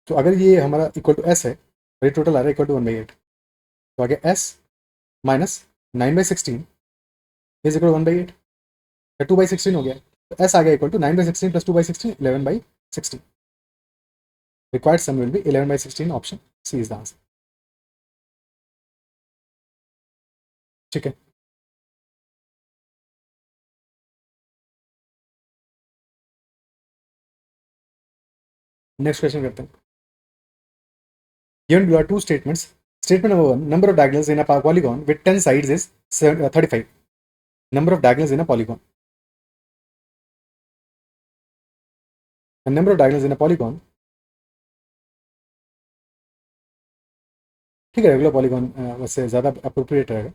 तो अगर ये हमारा इक्वल टू एस है और ये टोटल आ रहा है इक्वल टू 1 बाई 8, तो आगे S minus 9 by 16 is equal 1 by 8 या 2 बाई 16 हो गया, तो एस आ गया equal to 9 by 16 plus 2 by 16 11 by 16। Required sum will be 11 by 16, option C is the answer. ठीक है, नेक्स्ट क्वेश्चन करते हैं। Given below are two statements. Statement number 1, number of diagonals in a polygon with 10 sides is 35. Number of diagonals in a polygon. The number of diagonals in a polygon, ठीक है, रेगुलर पॉलीगॉन वैसे ज़्यादा अप्रोप्रिएट रहेगा,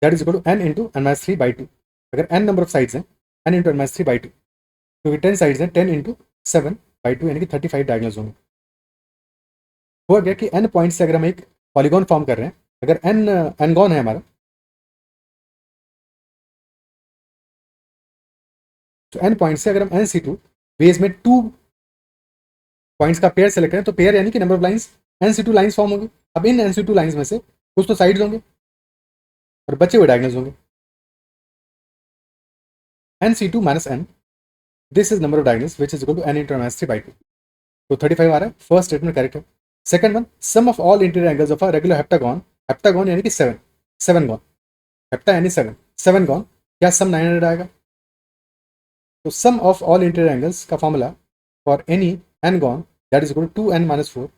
that is equal to n into N minus 3 by 2। अगर n नंबर ऑफ साइड्स हैं, n into N minus 3 by 2, क्योंकि 10 साइड्स हैं, 10 इंटू 7 बाई 2 यानी कि 35 डायगनल्स होंगे। हो गया कि n पॉइंट से अगर हम एक पॉलीगॉन फॉर्म कर रहे हैं, अगर n एनगॉन है हमारा, तो n पॉइंट से अगर हम nc2 बेस में 2 पॉइंट्स का पेयर सेलेक्ट करें, तो पेयर यानी कि number of lines nc2 lines form होंगी। अब इन nc2 लाइंस में से कुछ तो साइड्स होंगे और बचे हुए डायगनल्स होंगे। nc2 minus n, this is number of diagonals which is equal to n into minus 3 by 2। तो 35 आ रहा है, फर्स्ट स्टेटमेंट करेक्ट है। Second one, sum of all interior angles of a regular heptagon, heptagon यानी कि 7, 7 गॉन, हेप्टा यानी 7, 7 गॉन, क्या सम 900 आएगा? तो sum of all interior angles का formula for any n gon that is equal to 2n minus 4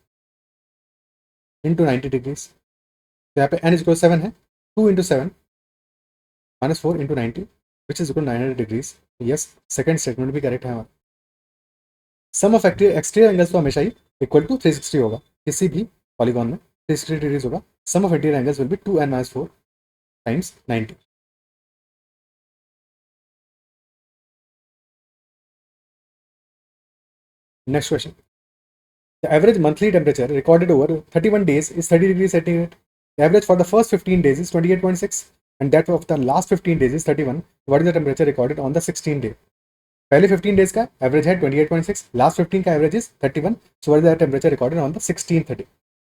into 90 degrees. तो यहाँ पे n इज इक्वल 7 है, 2 into 7 minus 4 into 90 which is equal 900 degrees. Yes, second statement भी करेक्ट है हमारा। सम ऑफ एक्सटीरियर एंगल्स तो हमेशा ही इक्वल टू 360 होगा, किसी भी पॉलीगॉन में 360 डिग्रीज होगा। Sum of interior angles will be 2n minus 4 times 90। Next question, the average monthly temperature recorded over 31 days is 30 degrees centigrade. The average for the first 15 days is 28.6 and that of the last 15 days is 31. What is the temperature recorded on the 16th day? पहले 15 days का एवरेज है 28.6, लास्ट 15 का average is 31. So what is the temperature recorded on the 16th day?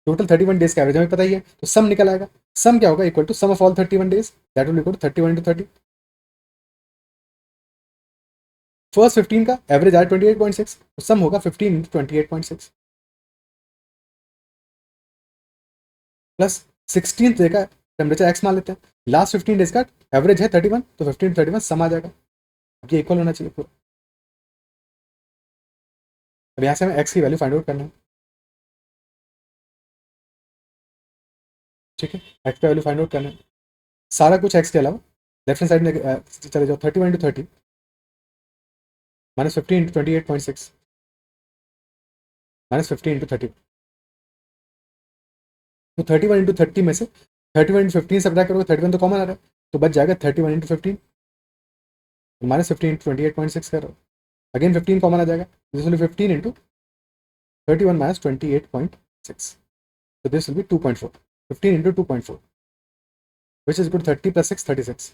Total 31 days का एवरेज हमें पता ही है, तो सम निकल आएगा। सम क्या होगा? Equal to sum of all 31 days, that will equal to 31 into 30। First 15 का एवरेज आया 28.6, तो सम होगा 15 इंटू 28.6 प्लस 16th डे का टेम्परेचर एक्स मान लेते हैं, लास्ट 15 डेज का एवरेज है 31, तो 15 31 सम आ जाएगा। अब ये इक्वल होना चाहिए पूरा। अब यहाँ से हमें एक्स की वैल्यू फाइंड आउट करना है, ठीक है। एक्स का वैल्यू फाइंड आउट करना है, सारा कुछ एक्स के अलावा लेफ्ट हैंड साइड में चले जाओ। 31 into 30 minus 15 into 28.6 minus 15 into 30, तो 31 इंटू 30 में से 31 इंटू 15 सब्ट्रैक्ट करोगे, 31 तो कॉमन आ रहा है, तो बच जाएगा 31 इंटू 15 माइनस 15 इंटू 28.6 करो, अगेन 15 कॉमन आ जाएगा, this will B 15 into 31 minus 28.6, so this will be 2.4, 15 into 2.4 which is equal to 30 plus 6 36,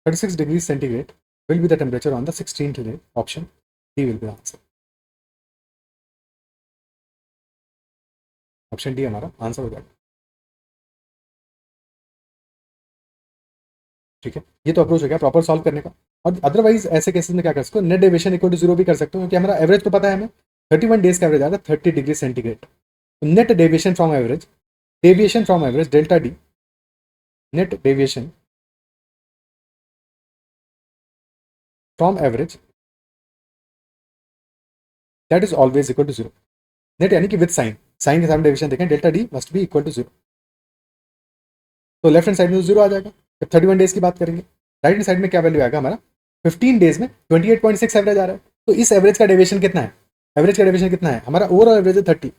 36 degrees centigrade will be the temperature on the 16th day. Option D will be the answer. Option D हमारा आंसर हो जाएगा, ठीक है। ये तो अप्रोच हो गया प्रॉपर सॉल्व करने का। और अदरवाइज ऐसे केसेस में क्या कर सकते हो, नेट डेविएशन इक्वल टू 0 भी कर सकते हो, क्योंकि हमारा एवरेज तो पता है हमें, 31 डेज का एवरेज आ रहा है 30 degree centigrade. Net deviation from average, deviation from average delta D, net deviation from average that is always equal to 0। Net यानी कि विद साइन, साइन के सामने डेविएशन देखें, delta D must be equal to 0। तो लेफ्ट हैंड साइड में तो 0 आ जाएगा जब 31 डेज की बात करेंगे। राइट हैंड साइड में क्या वैल्यू आएगा हमारा, 15 डेज में 28.6 एवरेज आ रहा है, तो इस एवरेज का डेविएशन कितना है? एवरेज का डेविएशन कितना है? हमारा ओवरऑल एवरेज है 30,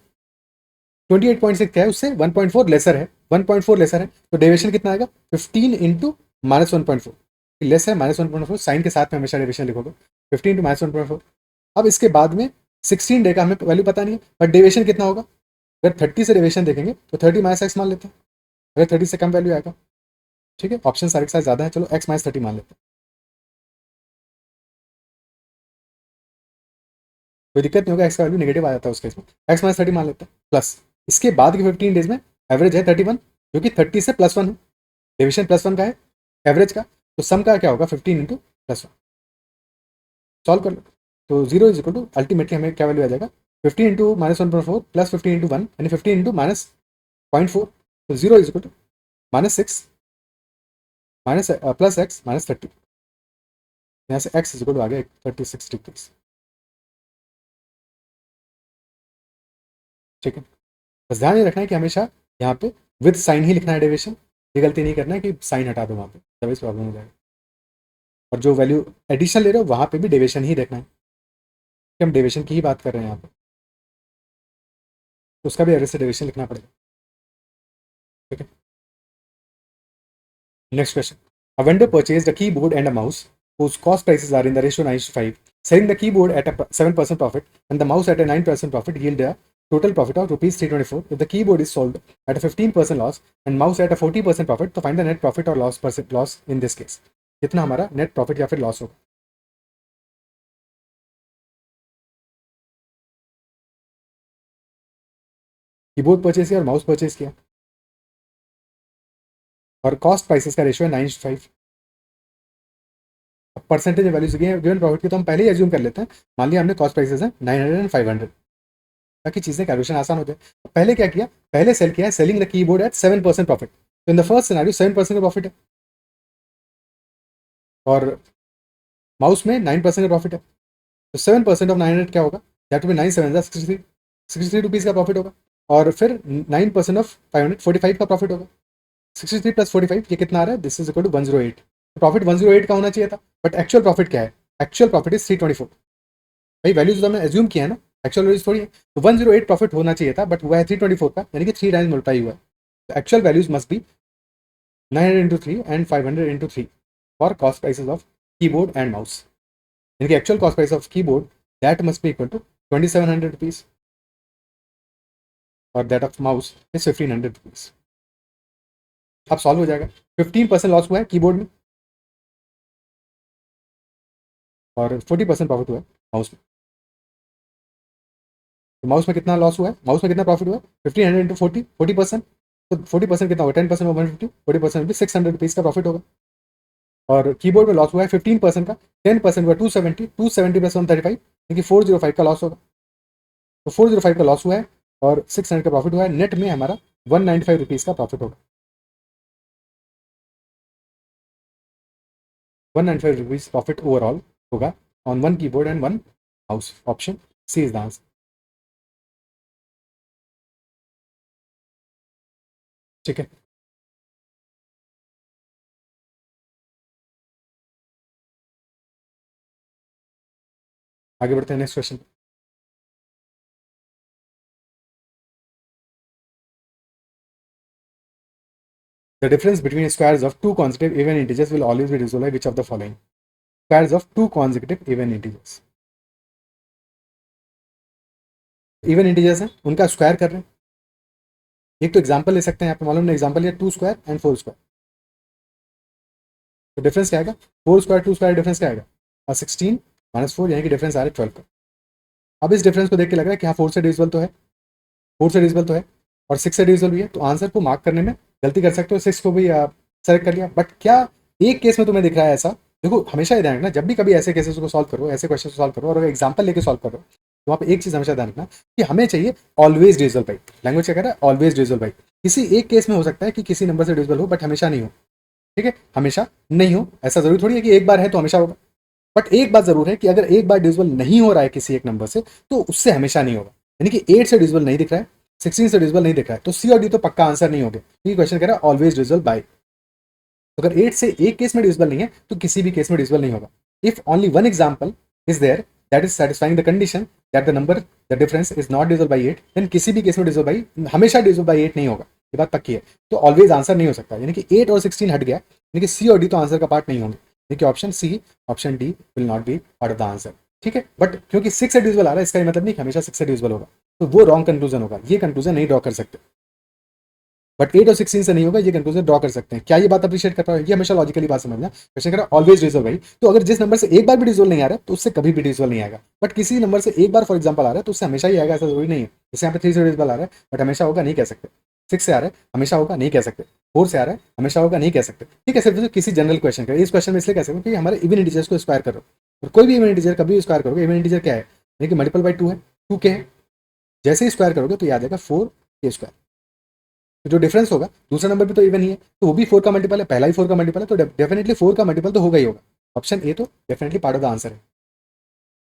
28.6 क्या है उससे 1.4 लेसर है, 1.4 लेसर है, तो डेविएशन कितना आएगा? 15 इंटू माइनस 1.4, लेस है माइनस 1.4, साइन के साथ में हमेशा डेविएशन लिखोगे, 15 इंटू माइनस 1.4। अब इसके बाद में 16 डे का हमें वैल्यू पता नहीं है, बट डेविएशन कितना होगा? अगर 30 से डेविएशन देखेंगे तो 30 माइनस एक्स मान लेते हैं, अगर 30 से कम वैल्यू आएगा, ठीक है। ऑप्शन सारे के साथ ज़्यादा है, चलो एक्स माइनस 30 मान लेते हैं, कोई दिक्कत नहीं होगा, एक्स का वैल्यू नेगेटिव आ जाता है उस केस में, एक्स माइनस 30 मान लेते हैं। प्लस इसके बाद के 15 डेज में एवरेज है 31, जो कि 30 से +1 है, डिविजन +1 का है एवरेज का, तो सम का क्या होगा? 15 इंटू +1। सॉल्व कर लो, तो 0 इज इक्वल टू अल्टीमेटली हमें क्या वैल्यू आ जाएगा? 15 इंटू माइनस 1.4 प्लस 15 इंटू 1 यानी 15 इंटू माइनस 0.4, तो 0 is equal to -6 minus plus X minus 30, यहाँ से एक्स इज इक्वल टू आ गया 36 डिग्रीज, ठीक है। बस ध्यान ये रखना है कि हमेशा यहाँ पे विद साइन ही लिखना है डेविएशन, ये गलती नहीं करना है कि साइन हटा दो वहाँ पे, तभी प्रॉब्लम हो जाएगा। और जो वैल्यू एडिशन ले रहे हो वहाँ पे भी डेविएशन ही देखना है, कि हम डेविएशन की ही बात कर रहे हैं यहाँ पे, तो उसका भी एवरेज से डेविएशन लिखना पड़ेगा, ठीक है। Next question, a vendor purchased a keyboard and a mouse whose cost prices are in the ratio 9:5, selling the keyboard at a 7% profit and the mouse at a 9% profit yield a total profit of rupees 324. If the keyboard is sold at a 15% loss and mouse at a 40% profit, तो find the net profit or loss in this case. कितना हमारा नेट प्रॉफिट या फिर लॉस होगा? कीबोर्ड परचेज किया और माउस परचेज किया और कॉस्ट प्राइसेस का रेशियो है 9:5। अब परसेंटेज वैल्यूज गिवन प्रॉफिट की तो हम पहले ही एज्यूम कर लेते हैं, मान लिया हमने कॉस्ट प्राइसेस है 900 एंड 500, ताकि चीज़ें कैलकुलेशन आसान हो जाए। पहले क्या किया, पहले सेल किया है selling the keyboard at 7% profit. तो इन द फर्स्ट सिनेरियो 7% का प्रॉफिट है और माउस में 9% का प्रॉफिट है। तो 7% ऑफ 900 क्या होगा, दैट विल बी 9 7 63 रुपीज़ का प्रॉफिट होगा। और फिर 9% ऑफ 500 45 का प्रॉफिट होगा। 63 प्लस 45 ये कितना आ रहा है, this is equal to 108। Profit 108 का होना चाहिए था, बट एक्चुअल प्रॉफिट क्या है, एक्चुअल प्रॉफिट इज 324। भाई वैल्यूज तो हमने एज्यूम किया है ना, एक्चुअल वैल्यूज थोड़ी है। तो 108 प्रॉफिट होना चाहिए था, बट हुआ है 324 का, यानी कि 3 टाइम्स मल्टीप्लाई हुआ है। तो actual values must be 900 into 3 and 500 into 3 for cost prices of keyboard and mouse. यानी कि actual cost price of keyboard that must be equal to 2700 rupees और that of mouse is 1500 rupees. अब सॉल्व हो जाएगा। 15% लॉस हुआ है कीबोर्ड में और 40% प्रॉफिट हुआ है माउस में। तो माउस में कितना लॉस हुआ है, माउस में कितना प्रॉफिट हुआ है, 1500 इंटू 40% तो 40% कितना होगा, 10% में 150, 40% भी 600 रुपीज़ का प्रॉफिट होगा। और कीबोर्ड में लॉस हुआ है 15% का, 10% हुआ 270, 270 प्लस 135 यानी कि 405 का लॉस होगा। तो 405 का लॉस हुआ है और 600 का प्रॉफिट हुआ है। नेट में हमारा 195 रुपीज़ का प्रॉफिट होगा। 195 रुपीज़ प्रॉफिट ओवरऑल होगा on one keyboard and one mouse. Option C is the answer. ठीक है, आगे बढ़ते हैं next question. The difference between squares of two consecutive even integers will always be divisible by which of the following? Squares of two consecutive even integers. Even integers हैं, उनका स्क्वायर कर रहे हैं। एक तो एग्जांपल ले सकते हैं, यहाँ पे मालूम नहीं एग्जांपल लिया 2 स्क्वायर एंड 4 स्क्वायर। तो डिफरेंस क्या आएगा, 4 स्क्वायर 2 स्क्वायर डिफरेंस क्या आएगा, और 16 माइनस 4 यानी कि डिफरेंस आ रहा है 12 का। अब इस डिफरेंस को देख के लग रहा है कि हाँ 4 से डिविजिबल तो है, 4 से डिविजिबल तो है और 6 से डिविजिबल भी है। तो आंसर को मार्क करने में गलती कर सकते हो, 6 को भी सेलेक्ट कर लिया। बट क्या एक केस में तुम्हें दिख रहा है ऐसा, देखो हमेशा ये ध्यान रखना जब भी कभी ऐसे केसेस को सॉल्व करो, ऐसे क्वेश्चन को सॉल्व करो और अगर एग्जाम्पल लेके सॉल्व करो, तो वहाँ पे एक चीज हमेशा ध्यान रखना कि हमें चाहिए ऑलवेज डिविजिबल बाई। लैंग्वेज क्या कह रहा है, ऑलवेज डिविजिबल बाई। किसी एक केस में हो सकता है कि किसी नंबर से डिविजिबल हो, बट हमेशा नहीं हो। ठीक है, हमेशा नहीं हो, ऐसा जरूरी थोड़ी है कि एक बार है तो हमेशा होगा। बट एक बात जरूर है कि अगर एक बार डिविजिबल नहीं हो रहा है किसी एक नंबर से, तो उससे हमेशा नहीं होगा। यानी कि 8 से डिविजिबल नहीं दिख रहा है, 16 से डिविजिबल नहीं दिख रहा है, तो सी और डी तो पक्का आंसर नहीं होगा, क्योंकि क्वेश्चन कह रहा है ऑलवेज डिविजिबल बाय। अगर 8 से एक केस में डिविजिबल नहीं है तो किसी भी केस में डिविजिबल नहीं होगा। If only one example is there that is satisfying the condition that the number the difference is not divisible by 8, then किसी भी केस में डिविजिबल बाई हमेशा डिविजिबल बाई 8 नहीं होगा। ये बात पक्की है। तो ऑलवेज आंसर नहीं हो सकता, यानी कि 8 और 16 हट गया, यानी कि सी और डी तो आंसर का पार्ट नहीं होंगे। देखिए option C, option D will not be part of the answer. ठीक है, बट क्योंकि 6 से डिविजिबल आ रहा है, इसका मतलब नहीं कि हमेशा 6 से डिविजिबल होगा, तो वो रॉन्ग कंक्लूजन होगा, ये कंक्लूजन नहीं ड्रॉ कर सकते। बट 8 और 16 से नहीं होगा, ये कंक्लूजन ड्रॉ कर सकते हैं। क्या ये बात अप्रिशिएट कर रहा है, ये हमेशा लॉजिकली बात समझना। क्वेश्चन करा ऑलवेज डिविजिबल भाई, तो अगर जिस नंबर से एक बार भी डिविजिबल नहीं आ रहा है तो उससे कभी भी डिविजिबल नहीं आएगा। बट किसी नंबर से एक बार फॉर एग्जाम्पल आ रहा है तो उससे हमेशा ही आएगा, ऐसा जरूरी नहीं है। जैसे यहाँ पे 3 से डिविजिबल आ रहा है बट हमेशा होगा नहीं कह सकते, 6 से आ रहा है हमेशा होगा नहीं कह सकते, 4 से आ रहा है हमेशा होगा नहीं कह सकते। ठीक है, सिर्फ किसी जनरल क्वेश्चन का, इस क्वेश्चन में इसलिए कह सकते हैं कि हमारे इवन इंटीजर्स को स्क्वायर करो, और कोई भी इवन इंटीजर कभी स्क्वायर करोगे, इवन इंटीजर क्या है, यानी कि मल्टीपल बाई 2 है, 2 के है, जैसे ही स्क्वायर करोगे तो याद आएगा 4 के स्क्वायर। तो जो डिफरेंस होगा, दूसरा नंबर भी तो इवन ही है, तो वो भी 4 का मल्टीपल है, पहला ही 4 का मल्टीपल है, तो डेफिनेटली 4 का मल्टीपल तो होगा ही होगा। ऑप्शन ए तो definitely part of the answer है।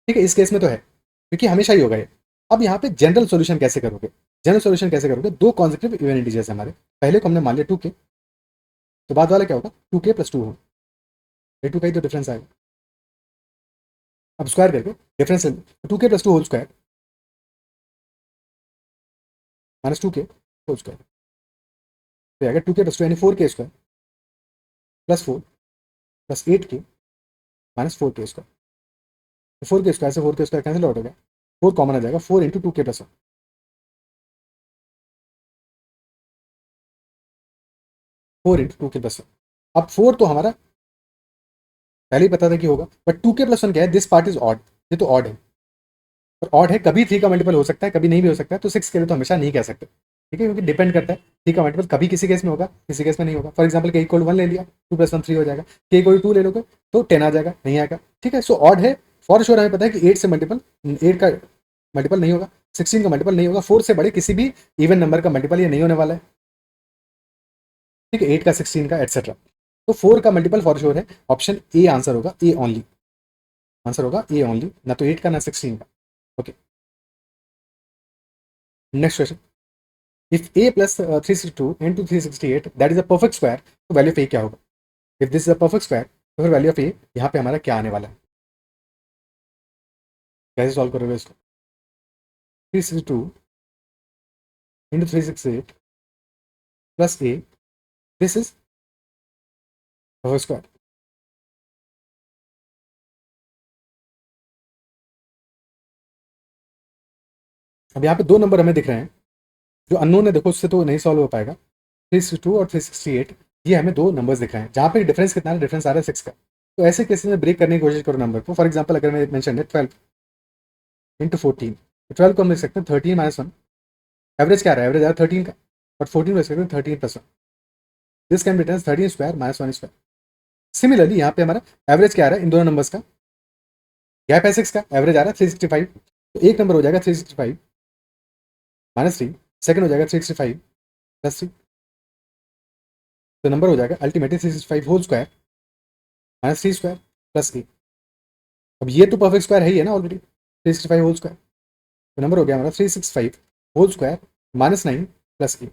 ठीक है, इस केस में तो है क्योंकि हमेशा ही होगा ये। अब यहाँ पे जनरल सोल्यूशन कैसे करोगे, जनरल सोल्यूशन कैसे करोगे, दो कॉन्सेक्यूटिव इवन इंटीजर्स है हमारे, पहले को हमने मान लिया 2k, तो बाद वाला क्या होगा 2k प्लस 2 हो, ये 2 का ही तो डिफरेंस आएगा। अब स्क्वायर करके difference 2k plus 2 whole square minus 2k whole square, तो आएगा 2k प्लस 2 यानी 4k square plus 4 plus 8k minus 4k square. 4k square से 4k स्क्वायर कैंसिल आउट हो गया, 4 कॉमन आ जाएगा, 4 into 2k plus 1, 4 into 2k plus 1। अब 4 तो हमारा पहले ही पता था कि होगा, बट 2k प्लस 1 क्या है, दिस पार्ट इज ऑड, ये तो ऑड है, और ऑड है कभी 3 का मल्टीपल हो सकता है कभी नहीं भी हो सकता है, तो 6 के लिए तो हमेशा नहीं कह सकते। ठीक है, क्योंकि डिपेंड करता है, 3 का मल्टीपल कभी किसी केस में होगा किसी केस में नहीं होगा। फॉर एग्जाम्पल के इक्वल 1 ले लिया, 2 प्लस 1 3 हो जाएगा, के इक्वल 2 ले लोगे तो 10 आ जाएगा, नहीं आएगा। ठीक है, सो ऑड है, फॉर श्योर हमें पता है कि 8 से मल्टीपल 8 का मल्टीपल नहीं होगा, 16 का मल्टीपल नहीं होगा, 4 से बड़े किसी भी इवन नंबर का मल्टीपल ये नहीं होने वाला है, ठीक है, 8 का 16 का एटसेट्रा। तो 4 का मल्टीपल फॉर श्योर है, ऑप्शन ए आंसर होगा, ए ओनली आंसर होगा, ए ओनली, ना तो 8 का ना 16 का। Okay, next question, if a plus 362 into 368 that is a perfect square, तो वैल्यू ऑफ ए क्या होगा? If this is a perfect square तो फिर वैल्यू ऑफ ए यहाँ पे हमारा क्या आने वाला है? कैसे सॉल्व करोगे इसको? 362 into 368 plus a, this is perfect square. अब यहाँ पे दो नंबर हमें दिख रहे हैं, जो अननोन है, देखो उससे तो नहीं सॉल्व हो पाएगा। 362 और 368 ये हमें दो नंबर्स दिख रहे हैं, जहाँ पे डिफरेंस कितना है, डिफरेंस आ रहा है 6 का। तो ऐसे केसेस में ब्रेक करने की कोशिश करो नंबर को। फॉर एग्जाम्पल अगर मैं मेंशन है 12 इंटू 14, 12 को हम लिख सकते हैं 13 माइनस 1, एवरेज क्या आ रहा है, एवरेज आ रहा है 13 का, और 14 लिख सकते हैं 13 plus 1, this can be written 13 square minus 1 square. Similarly यहाँ पे हमारा एवरेज क्या आ रहा है इन दोनों नंबर्स का, गैप है 6 का, एवरेज आ रहा है 365, तो एक नंबर हो जाएगा 365 माइनस 3, सेकंड हो जाएगा 365 प्लस 3, तो नंबर हो जाएगा ultimately 365 whole square minus 3 square plus A. अब ये तो परफेक्ट स्क्वायर है ही है ना ऑलरेडी, 365 होल स्क्वायर, तो नंबर हो गया हमारा 365 whole square minus 9 plus A. तो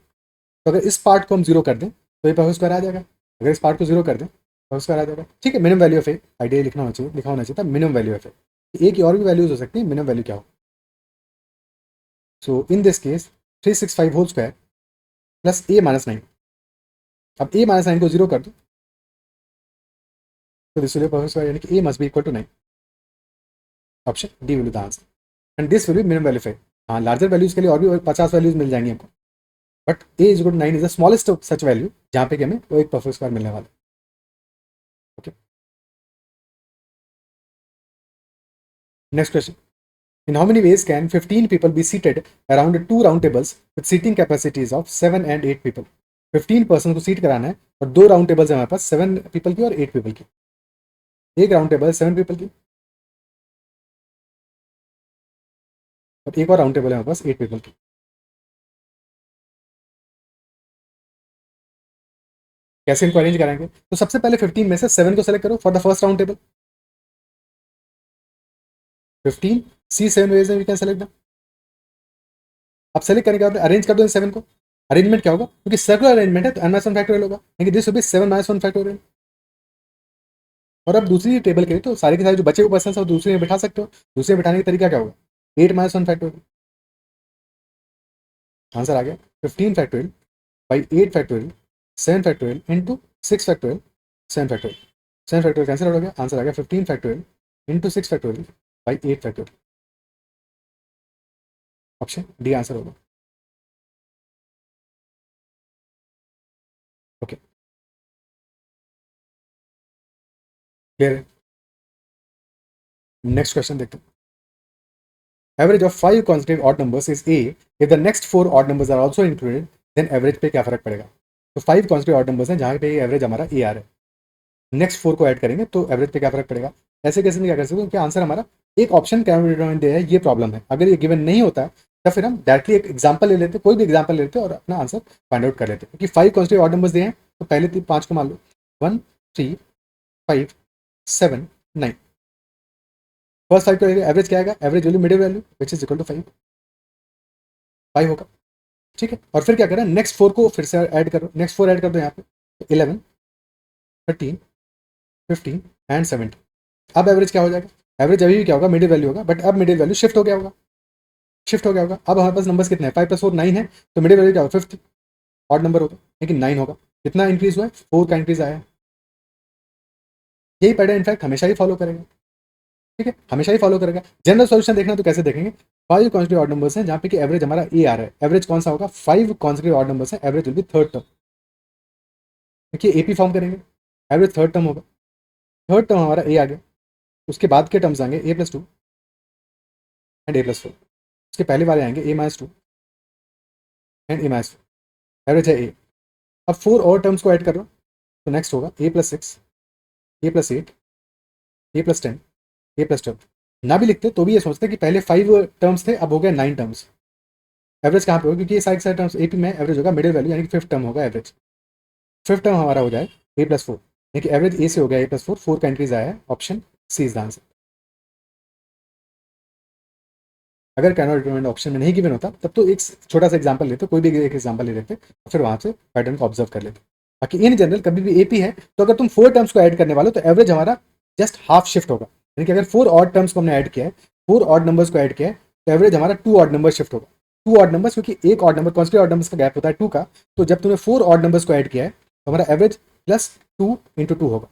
अगर इस पार्ट को हम जीरो कर दें तो ये परफेक्ट स्क्वायर आ जाएगा, अगर इस पार्ट को जीरो कर दें परफेक्ट स्क्वायर आ जाएगा, ठीक है। Minimum value of A idea लिखना होना चाहिए, लिखा होना चाहिए था मिनिमम वैल्यू ऑफ ए की और भी वैल्यूज हो सकती है, मिनिमम वैल्यू क्या हो। So in this case 365 whole square plus A minus 9, अब ए माइनस 9 को जीरो कर दो तो दिस विल परफेक्ट स्क्वायर, यानी कि A must be equal to 9, option D will be the answer, and this will be minimum value of A. हाँ, लार्जर वैल्यूज के लिए और भी 50 वैल्यूज मिल जाएंगी आपको, but a is equal to 9 is the smallest of such value जहाँ पे कि हमें वो एक परफेक्ट स्क्वायर मिलने वाला है। Okay, next question, in how many ways can 15 people be seated around two round tables with seating capacities of 7 and 8 people? 15 person को सीट कराना है और दो राउंड टेबल्स है हमारे पास, 7 पीपल की और 8 पीपल की, एक राउंड टेबल है 7 पीपल की और एक और राउंड टेबल है हमारे पास 8 पीपल की। कैसे इनको अरेंज कराएंगे? तो सबसे पहले 15 में से 7 को सेलेक्ट करो for the first round table, 15 C 7 ways में वी कैन सेलेक्ट द। अब सेलेक्ट करने के बाद अरेंज कर दो इन 7 को। अरेंजमेंट क्या होगा, क्योंकि सर्कुलर अरेंजमेंट है तो n - 1 फैक्टोरियल होगा, यानी दिस विल बी 7 - 1 फैक्टोरियल। और अब दूसरी टेबल के लिए तो सारे के सारे जो बचे हुए पर्सन है दूसरे में बिठा सकते हो, दूसरे में बिठाने का तरीका क्या होगा, 8 - 1 फैक्टोरियल। आंसर आ गया 15 factorial by 8 factorial 7 factorial into 6 factorial 7 factorial. 7 factorial cancel हो गया, आंसर आ गया 15 factorial into 6 factorial by 8 factorial, option D answer होगा। ओके, क्लियर है। नेक्स्ट क्वेश्चन देखते हैं, average of 5 consecutive odd numbers is a, if the next 4 odd numbers are also included then average पे क्या फर्क पड़ेगा? तो 5 कॉन्सेक्यूटिव ऑड नंबर्स हैं जहाँ पे एवरेज हमारा ए आ रहा है, नेक्स्ट 4 को ऐड करेंगे तो एवरेज पे क्या फर्क पड़ेगा? ऐसे कैसे क्या कर सकते हो, क्योंकि आंसर हमारा एक ऑप्शन कैन बी डिटरमाइंड है, ये प्रॉब्लम है। अगर ये गिवन नहीं होता है तो फिर हम डायरेक्टली एक एग्जांपल ले लेते, कोई भी एग्जांपल ले लेते और अपना आंसर फाइंड आउट कर लेते, क्योंकि 5 कॉन्स्टिट्यूटिव ऑड नंबर्स दिए हैं तो पहले 5 को मान लो, 1 3 5 7 9, फर्स्ट 5 को एवरेज क्या आएगा, average value middle value which is equal to 5 होगा, ठीक है। और फिर क्या करें, नेक्स्ट 4 को फिर से ऐड करो, नेक्स्ट 4 ऐड कर दो यहाँ पे, 11 13 15 एंड 17। अब एवरेज क्या हो जाएगा, एवरेज अभी भी क्या होगा, मिडिल वैल्यू होगा, बट अब मिडिल वैल्यू शिफ्ट हो गया होगा, शिफ्ट हो गया होगा। अब हमारे पास नंबर्स कितने हैं, 5 + 4 9 है, तो मिडिल वैल्यू क्या होगा, 5th ऑड नंबर होगा, लेकिन 9 होगा। कितना इंक्रीज हुआ है, 4 का इंक्रीज आया है। यही पैटर्न इनफैक्ट हमेशा ही फॉलो करेगा, ठीक है, हमेशा ही फॉलो करेगा। जनरल सॉल्यूशन देखना तो कैसे देखेंगे, 5 कॉन्स्टिट्यूटिव ऑड नंबर्स हैं जहाँ पे कि एवरेज हमारा ए आ रहा है, एवरेज कौन सा होगा, 5 कॉन्स्टिट्यूटिव ऑड नंबर्स हैं, average will be third term, देखिए एपी फॉर्म करेंगे, एवरेज थर्ड टर्म होगा, थर्ड टर्म हमारा ए आ गया, उसके बाद के टर्म्स आएंगे a+2 एंड a+4, उसके पहले वाले आएंगे a-2 एंड a-4, एवरेज है ए। अब 4 और टर्म्स को ऐड कर रहा हूँ तो नेक्स्ट होगा a+6 a+8 a+10 a+12, ना भी लिखते तो भी ये सोचते कि पहले 5 टर्म्स थे, अब हो गए 9 टर्म्स। एवरेज कहाँ पे होगा, क्योंकि ये सारे सारे टर्म्स एपी में एवरेज होगा मिडिल वैल्यू, यानी कि 5th टर्म होगा एवरेज। 5th टर्म हमारा हो जाए A+4, यानी कि एवरेज ए से हो गया A+4, 4 का इंक्रीज आया है, option C is the answer. अगर कैन नॉट डिटरमाइन ऑप्शन में नहीं गिवन होता तब तो एक छोटा सा एग्जांपल लेते, कोई भी एक एग्जांपल ले लेते, फिर वहां से पैटर्न को ऑब्जर्व कर लेते। बाकी इन जनरल कभी भी एपी है तो अगर तुम 4 टर्म्स को ऐड करने वाले हो तो एवरेज हमारा जस्ट हाफ शिफ्ट होगा, यानी कि अगर 4 ऑड टर्म्स को हमने ऐड किया है, 4 ऑड नंबर्स को ऐड किया है, तो एवरेज हमारा 2 ऑड नंबर शिफ्ट होगा। 2 ऑड नंबर्स, क्योंकि एक odd number constant odd numbers का गैप होता है 2 का, तो जब तुमने 4 ऑड नंबर्स को ऐड किया है तो हमारा एवरेज +2 × 2 होगा,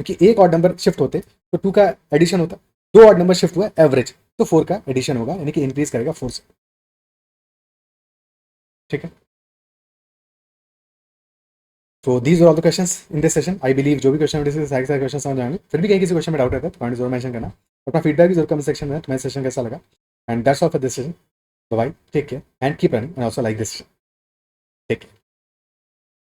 क्योंकि एक ऑड नंबर शिफ्ट होते तो 2 का एडिशन होता, 2 ऑड नंबर शिफ्ट हुआ एवरेज, तो 4 का एडिशन होगा, यानी कि इंक्रीज करेगा 4 से। ठीक है, तो these are all the questions in this session. I believe जो भी क्वेश्चन सारे सारे क्वेश्चन समझ आएंगे। फिर भी कहीं किसी क्वेश्चन में डाउट रहता है तो कमेंट जरूर मेंशन करना, अपना फीडबैक भी जरूर कमेंट सेक्शन में, तुम्हारा सेशन कैसा लगा। And that's all for this session. Bye, take care and keep running and also like this session. Take care.